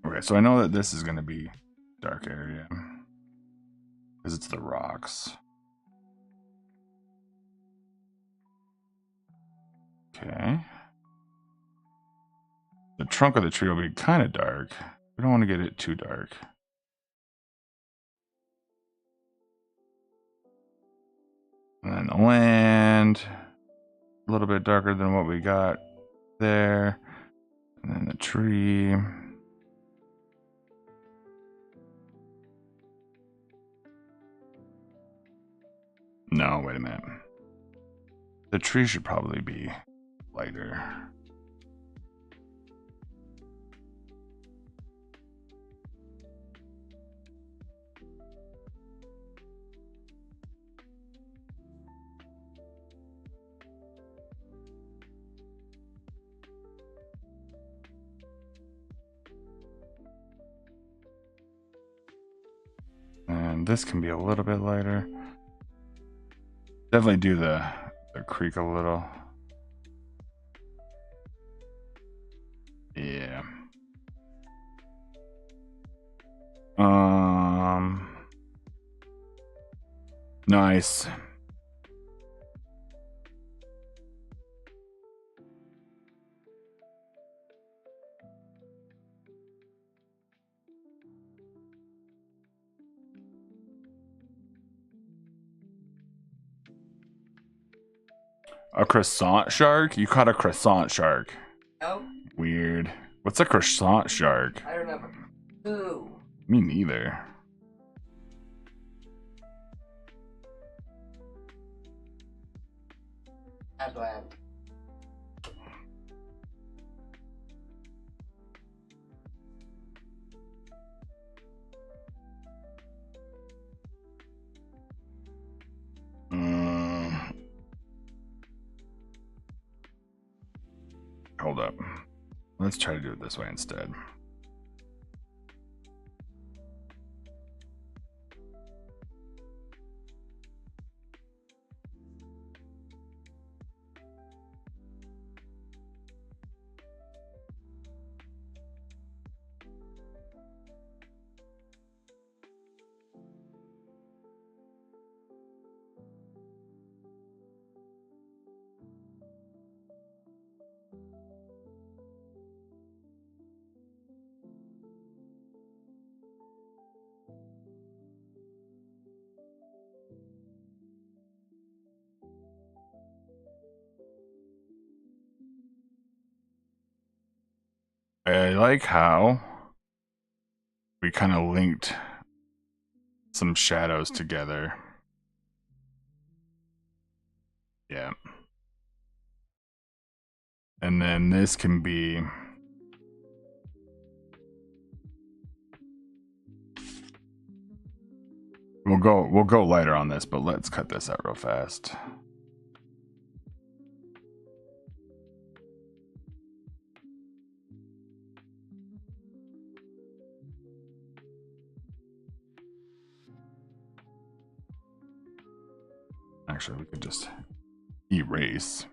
Okay, so I know that this is going to be dark area because it's the rocks. Okay. The trunk of the tree will be kind of dark. We don't want to get it too dark. And then the land, a little bit darker than what we got there. And then the tree. No, wait a minute. The tree should probably be lighter. And this can be a little bit lighter. Definitely do the creek a little. Yeah. Nice. A croissant shark? You caught a croissant shark. Oh? Weird. What's a croissant shark? I don't know. Ooh. Me neither. Headland. Hold up. Let's try to do it this way instead. I like how we kind of linked some shadows together. Yeah. And then this can be... We'll go lighter on this, but let's cut this out real fast. Actually, we could just erase.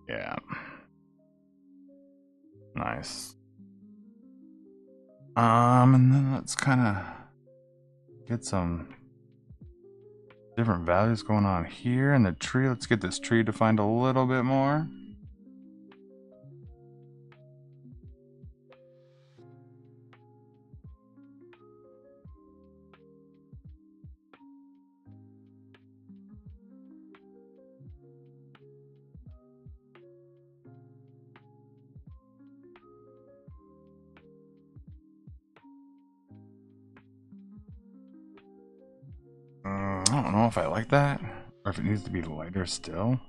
Yeah. Nice. And then let's kind of get some different values going on here in the tree. Let's get this tree defined a little bit more. I don't know if I like that, or if it needs to be lighter still.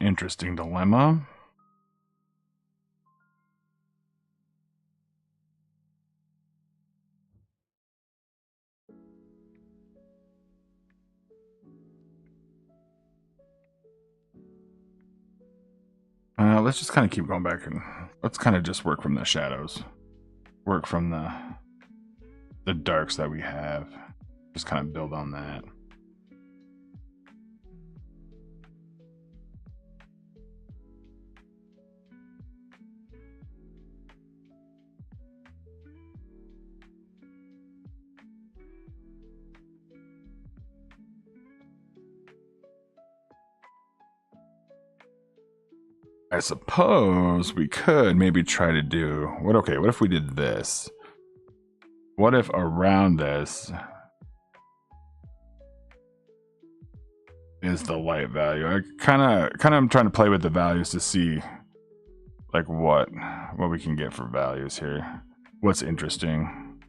Interesting dilemma. Let's just kind of keep going back and let's kind of just work from the shadows. Work from the darks that we have. Just kind of build on that. I suppose we could maybe try to do what if we did this? What if around this is the light value? I kind of am trying to play with the values to see like what we can get for values here. What's interesting.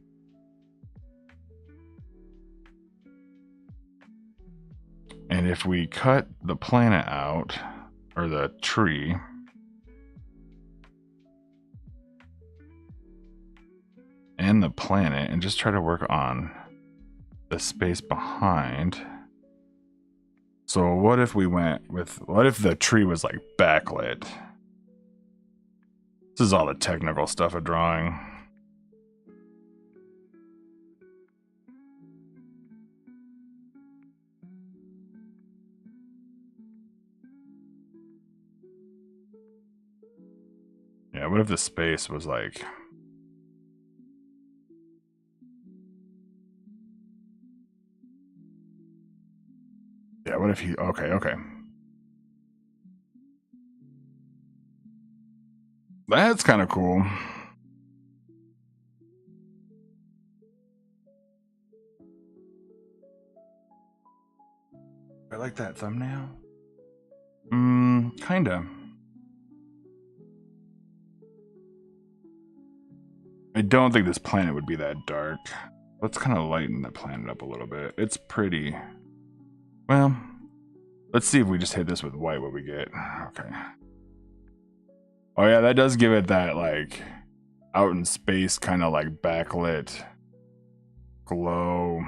And if we cut the planet out, or the tree, and the planet, and just try to work on the space behind. So what if we went with, what if the tree was like backlit? This is all the technical stuff of drawing. Yeah, what if the space was like... Yeah, what if he... Okay. That's kind of cool. I like that thumbnail. Kinda. I don't think this planet would be that dark. Let's kind of lighten the planet up a little bit. It's pretty... Well, let's see if we just hit this with white, what we get. Okay. Oh yeah, that does give it that, like, out in space kind of like backlit glow.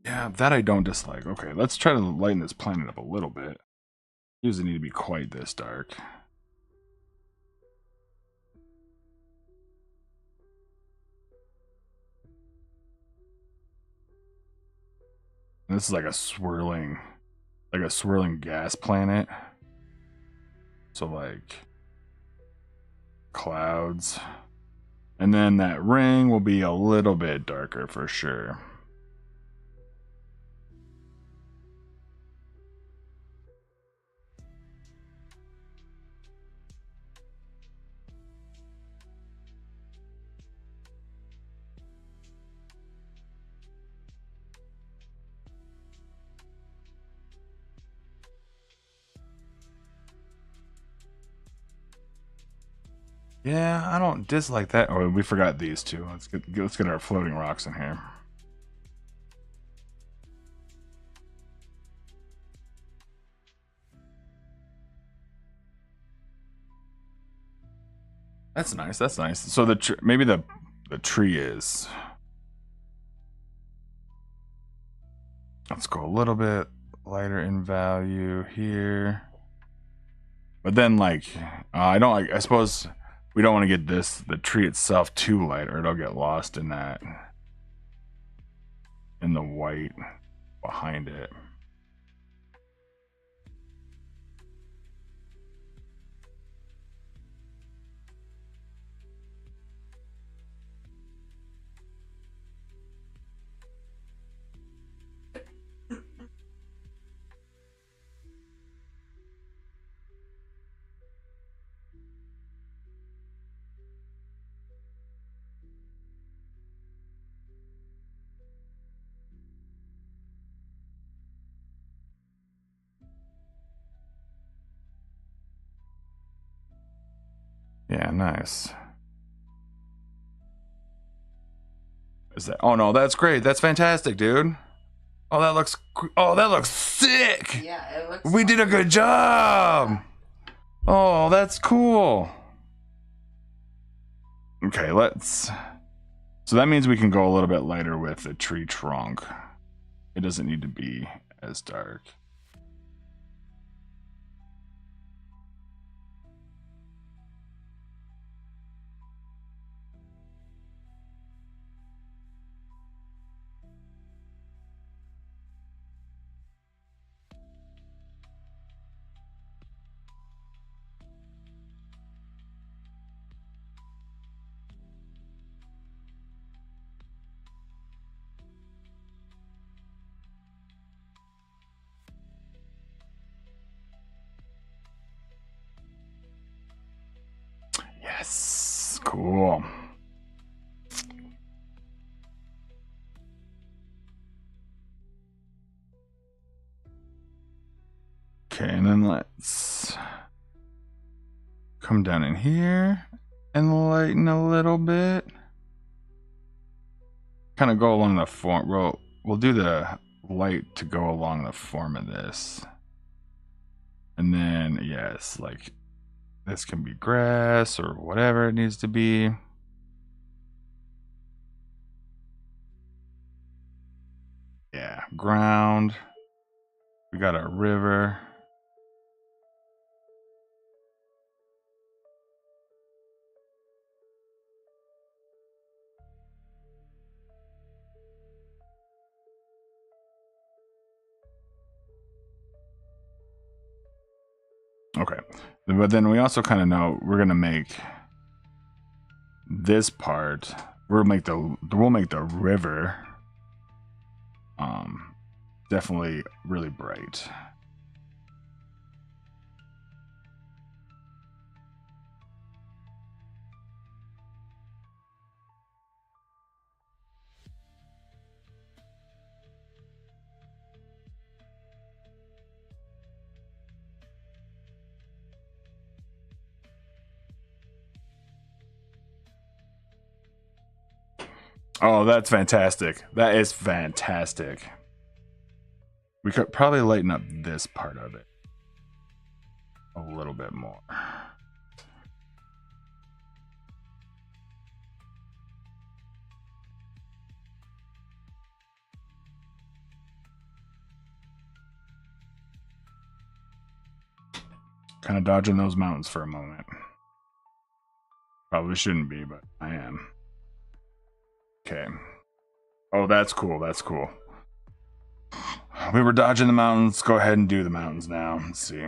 Yeah, that I don't dislike. Okay, let's try to lighten this planet up a little bit. Doesn't need to be quite this dark. And this is like a swirling gas planet. So like clouds. And then that ring will be a little bit darker for sure. Yeah, I don't dislike that. Oh, we forgot these two. Let's get our floating rocks in here. That's nice. That's nice. So maybe the tree is. Let's go a little bit lighter in value here. But then, like, I suppose we don't want to get the tree itself too light, or it'll get lost in the white behind it. Yeah, nice. Is that? Oh no, that's great. That's fantastic, dude. Oh, that looks sick. Yeah, it looks. We did a good job. Oh, that's cool. Okay, so that means we can go a little bit lighter with the tree trunk. It doesn't need to be as dark. Yes, cool. Okay, and then let's come down in here and lighten a little bit. Kind of go along the form. We'll do the light to go along the form of this. And then, yes, like this can be grass or whatever it needs to be. Yeah, ground. We got our river. Okay, but then we also kind of know we're gonna make this part. We'll make the river definitely really bright. Oh, that's fantastic. That is fantastic. We could probably lighten up this part of it a little bit more. kind of dodging those mountains for a moment. Probably shouldn't be, but I am. Okay. Oh, that's cool. That's cool. We were dodging the mountains. Go ahead and do the mountains now. Let's see.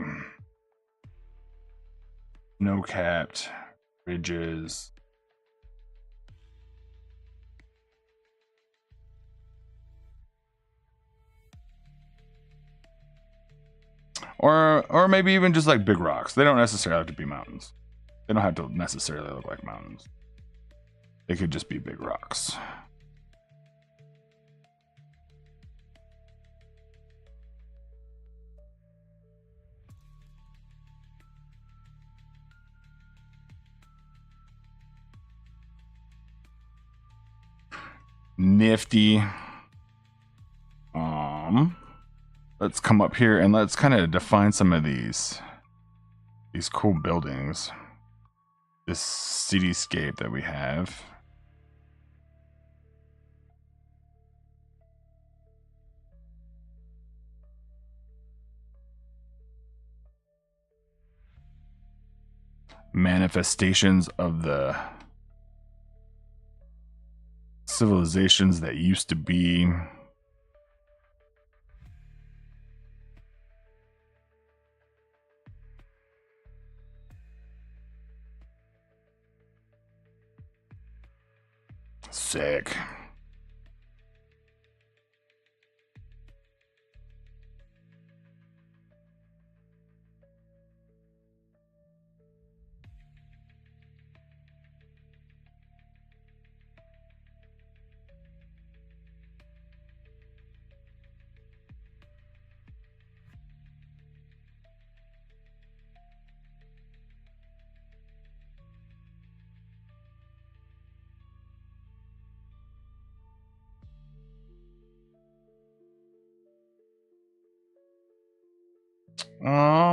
No capped ridges. Or maybe even just like big rocks. They don't necessarily have to be mountains. They don't have to necessarily look like mountains. They could just be big rocks. Nifty. Let's come up here and let's kind of define some of these cool buildings. This cityscape that we have. Manifestations of the civilizations that used to be. Sick.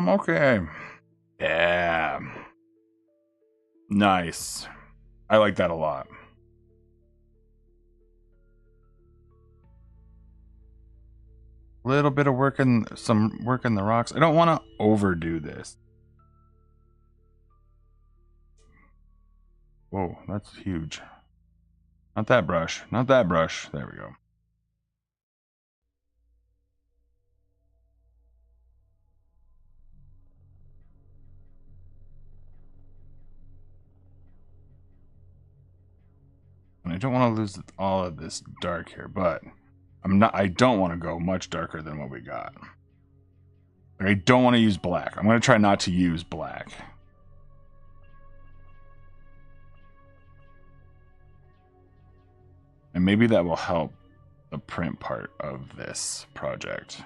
Okay. Yeah. Nice. I like that a lot. Little bit of work in some work in the rocks. I don't want to overdo this. Whoa, that's huge. Not that brush. Not that brush. There we go. And I don't want to lose all of this dark here, but I don't want to go much darker than what we got. Like, I don't want to use black. I'm going to try not to use black. And maybe that will help the print part of this project.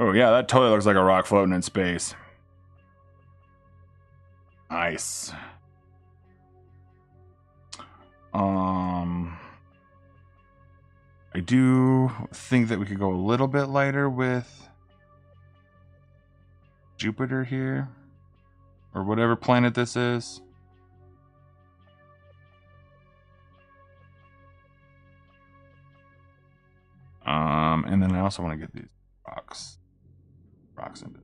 Oh yeah, that totally looks like a rock floating in space. Nice. I do think that we could go a little bit lighter with Jupiter here, or whatever planet this is. And then I also want to get these rocks into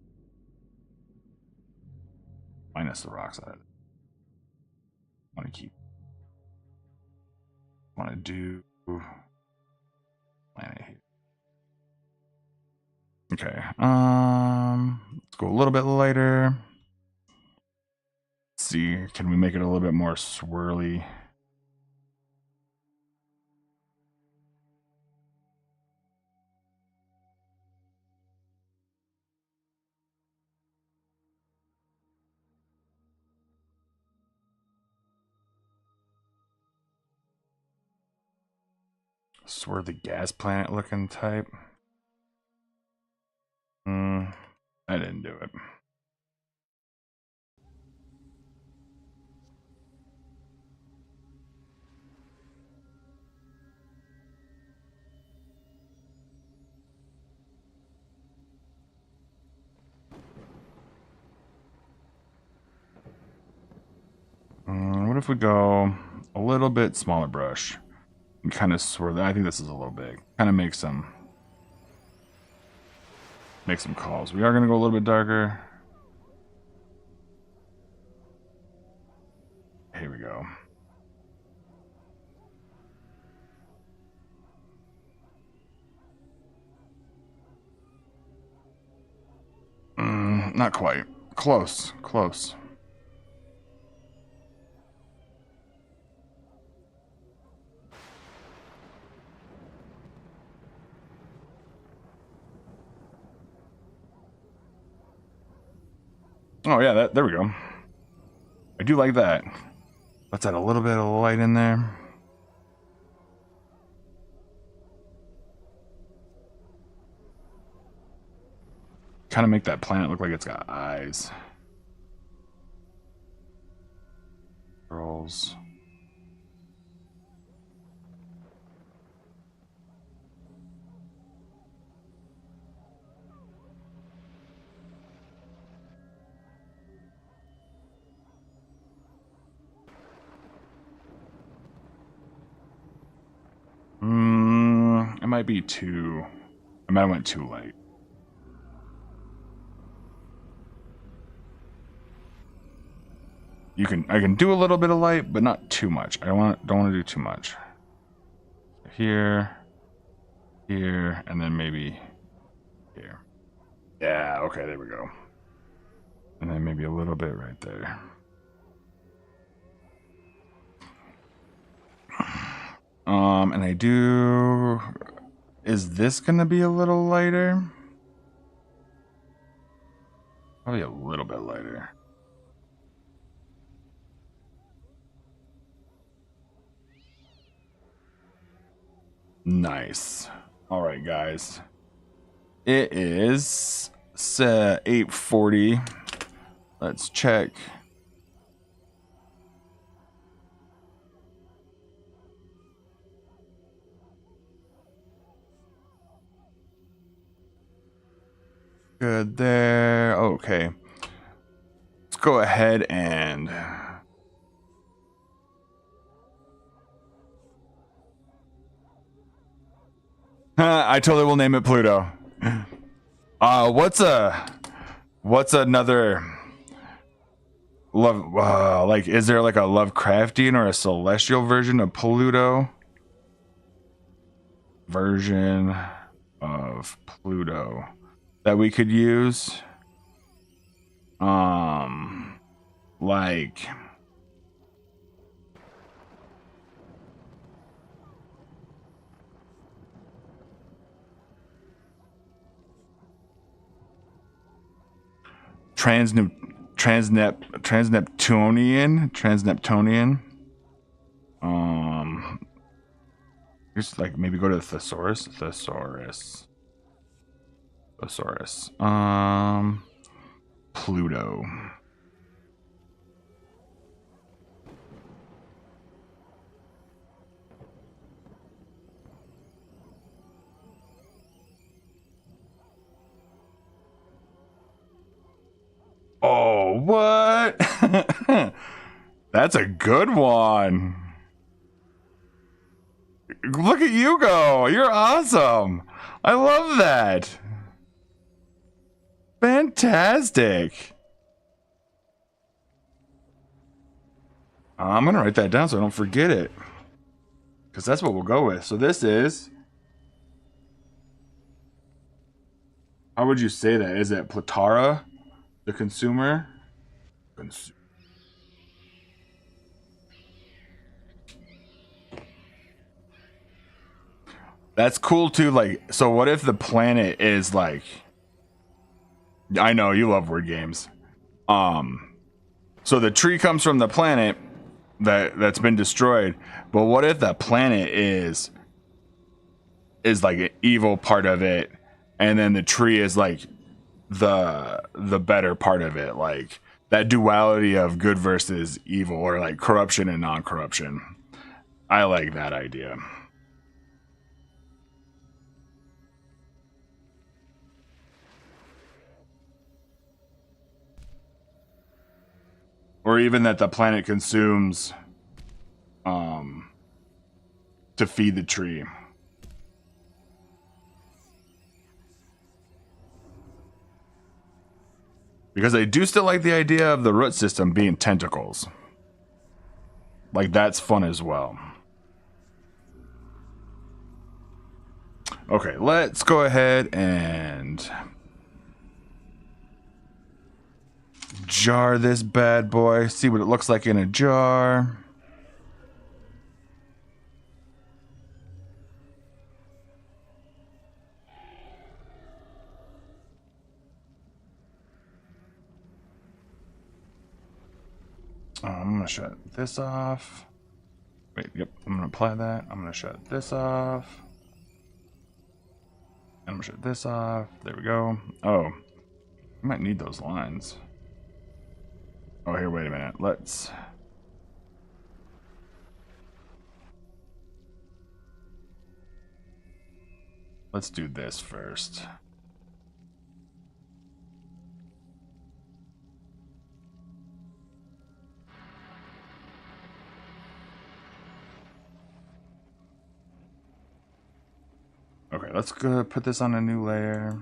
minus the rocks out of it. Want to do planet here. Okay. Let's go a little bit lighter. Let's see, can we make it a little bit more swirly? Swirly gas planet looking type. I didn't do it. what if we go a little bit smaller brush and kind of swirl? I think this is a little big. Kind of make some calls. We are going to go a little bit darker. Here we go. Not quite. Close. Close. Oh yeah, there we go. I do like that. Let's add a little bit of light in there. Kind of make that planet look like it's got eyes. Girls. It might be too. I might have went too light. I can do a little bit of light, but not too much. Don't want to do too much. Here, and then maybe here. Yeah, okay, there we go. And then maybe a little bit right there. And I do. Is this gonna be a little lighter? Probably a little bit lighter. Nice. All right, guys. It is 8:40. Let's check. Good there. Okay. Let's go ahead and I totally will name it Pluto. What's another love like, is there like a Lovecraftian or a celestial version of Pluto? Version of Pluto that we could use? Like Transneptunian. Just like maybe go to Thesaurus. Pluto. Oh, what? That's a good one. Look at you go. You're awesome. I love that. Fantastic. I'm going to write that down so I don't forget it. Because that's what we'll go with. So this is... How would you say that? Is it Platara? The consumer? That's cool too. Like, so what if the planet is like... I know you love word games. So the tree comes from the planet that's been destroyed, but what if the planet is like an evil part of it, and then the tree is like the better part of it, like that duality of good versus evil, or like corruption and non-corruption. I like that idea. Or even that the planet consumes to feed the tree. Because I do still like the idea of the root system being tentacles. Like, that's fun as well. Okay, let's go ahead and jar this bad boy. See what it looks like in a jar. I'm gonna shut this off. Wait, yep, I'm gonna apply that. I'm gonna shut this off. And I'm gonna shut this off. There we go. Oh, I might need those lines. Oh, here, wait a minute. Let's do this first. Okay, let's go put this on a new layer.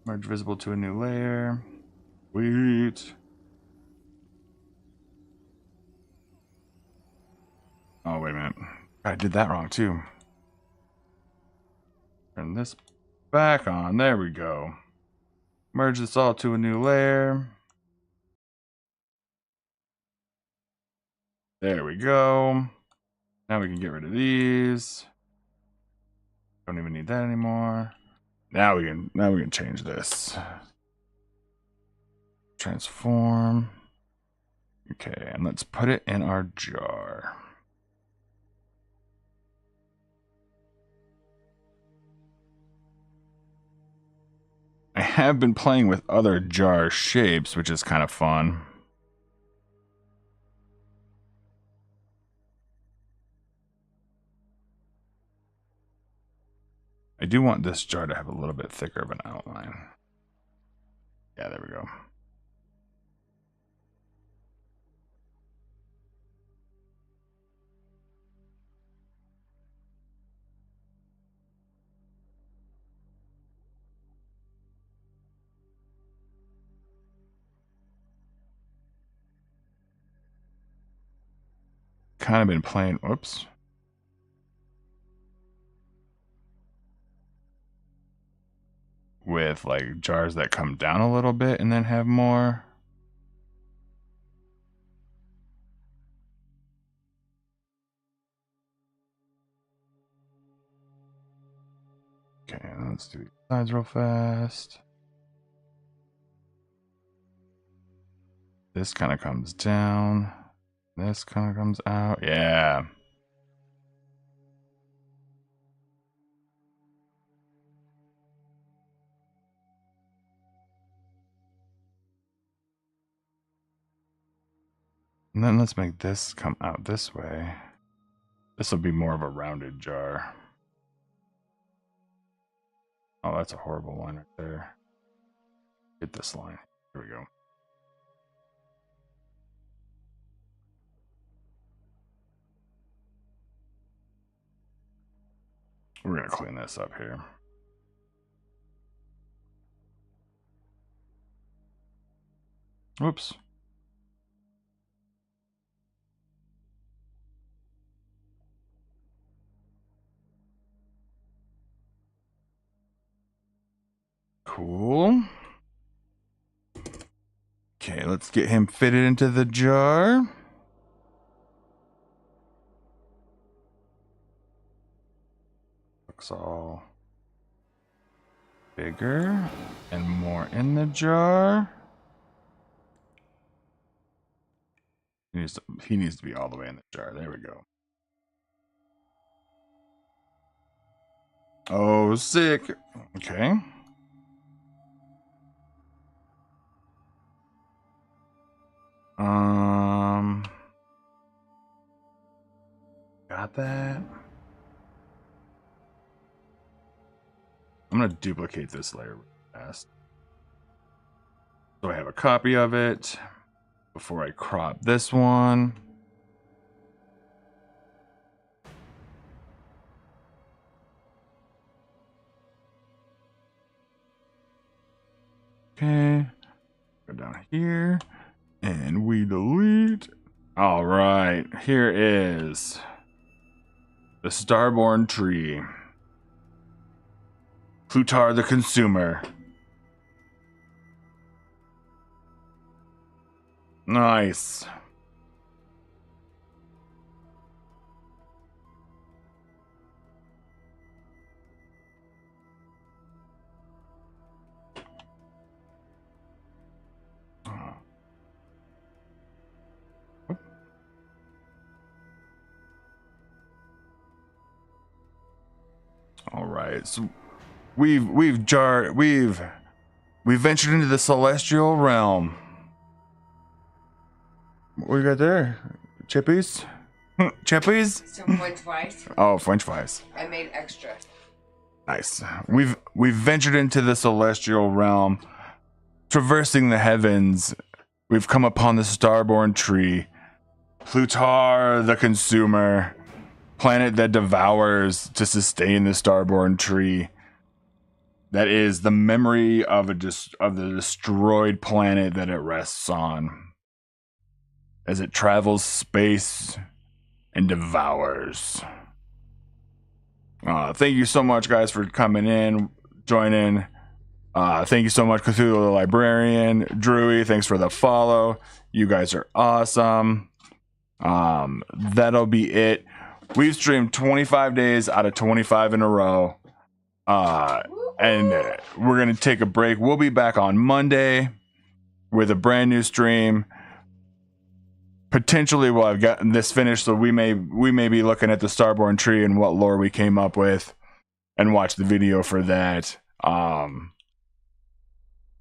Merge visible to a new layer. Sweet. Oh, wait a minute. I did that wrong too. Turn this back on. There we go. Merge this all to a new layer. There we go. Now we can get rid of these. Don't even need that anymore. Now we can change this. Transform. Okay, and let's put it in our jar. I have been playing with other jar shapes, which is kind of fun. I do want this jar to have a little bit thicker of an outline. Yeah, there we go. Kind of been playing, whoops. With like jars that come down a little bit and then have more. Okay, let's do these sides real fast. This kind of comes down. This kind of comes out. Yeah. And then let's make this come out this way. This will be more of a rounded jar. Oh, that's a horrible line right there. Get this line. Here we go. We're going to clean this up here. Whoops. Cool. Okay, let's get him fitted into the jar. Looks all bigger and more in the jar. He needs to be all the way in the jar. There we go. Oh, sick. Okay. Got that. I'm gonna duplicate this layer real fast, so I have a copy of it before I crop this one. Okay. Go down here. And we delete. All right. Here is the Starborn Tree. Plutar the Consumer. Nice. All right. So we've ventured into the celestial realm. What you got there? Chippies? Chippies? Some French fries. Oh, French fries. I made extra. Nice. We've ventured into the celestial realm, traversing the heavens. We've come upon the Starborn Tree, Plutar the Consumer, planet that devours to sustain the Starborn Tree. That is the memory of the destroyed planet that it rests on, as it travels space and devours. Thank you so much, guys, for coming in, joining. Thank you so much, Cthulhu the Librarian. Drewy, thanks for the follow. You guys are awesome. That'll be it. We've streamed 25 days out of 25 in a row. And we're going to take a break. We'll be back on Monday with a brand new stream. Potentially, well, I've gotten this finished, so we may be looking at the Starborn Tree and what lore we came up with, and watch the video for that.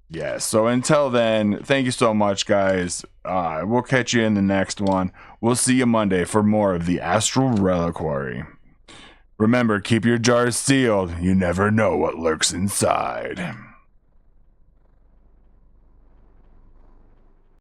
Yeah. So until then, thank you so much, guys. We'll catch you in the next one. We'll see you Monday for more of the Astral Reliquary. Remember, keep your jars sealed. You never know what lurks inside.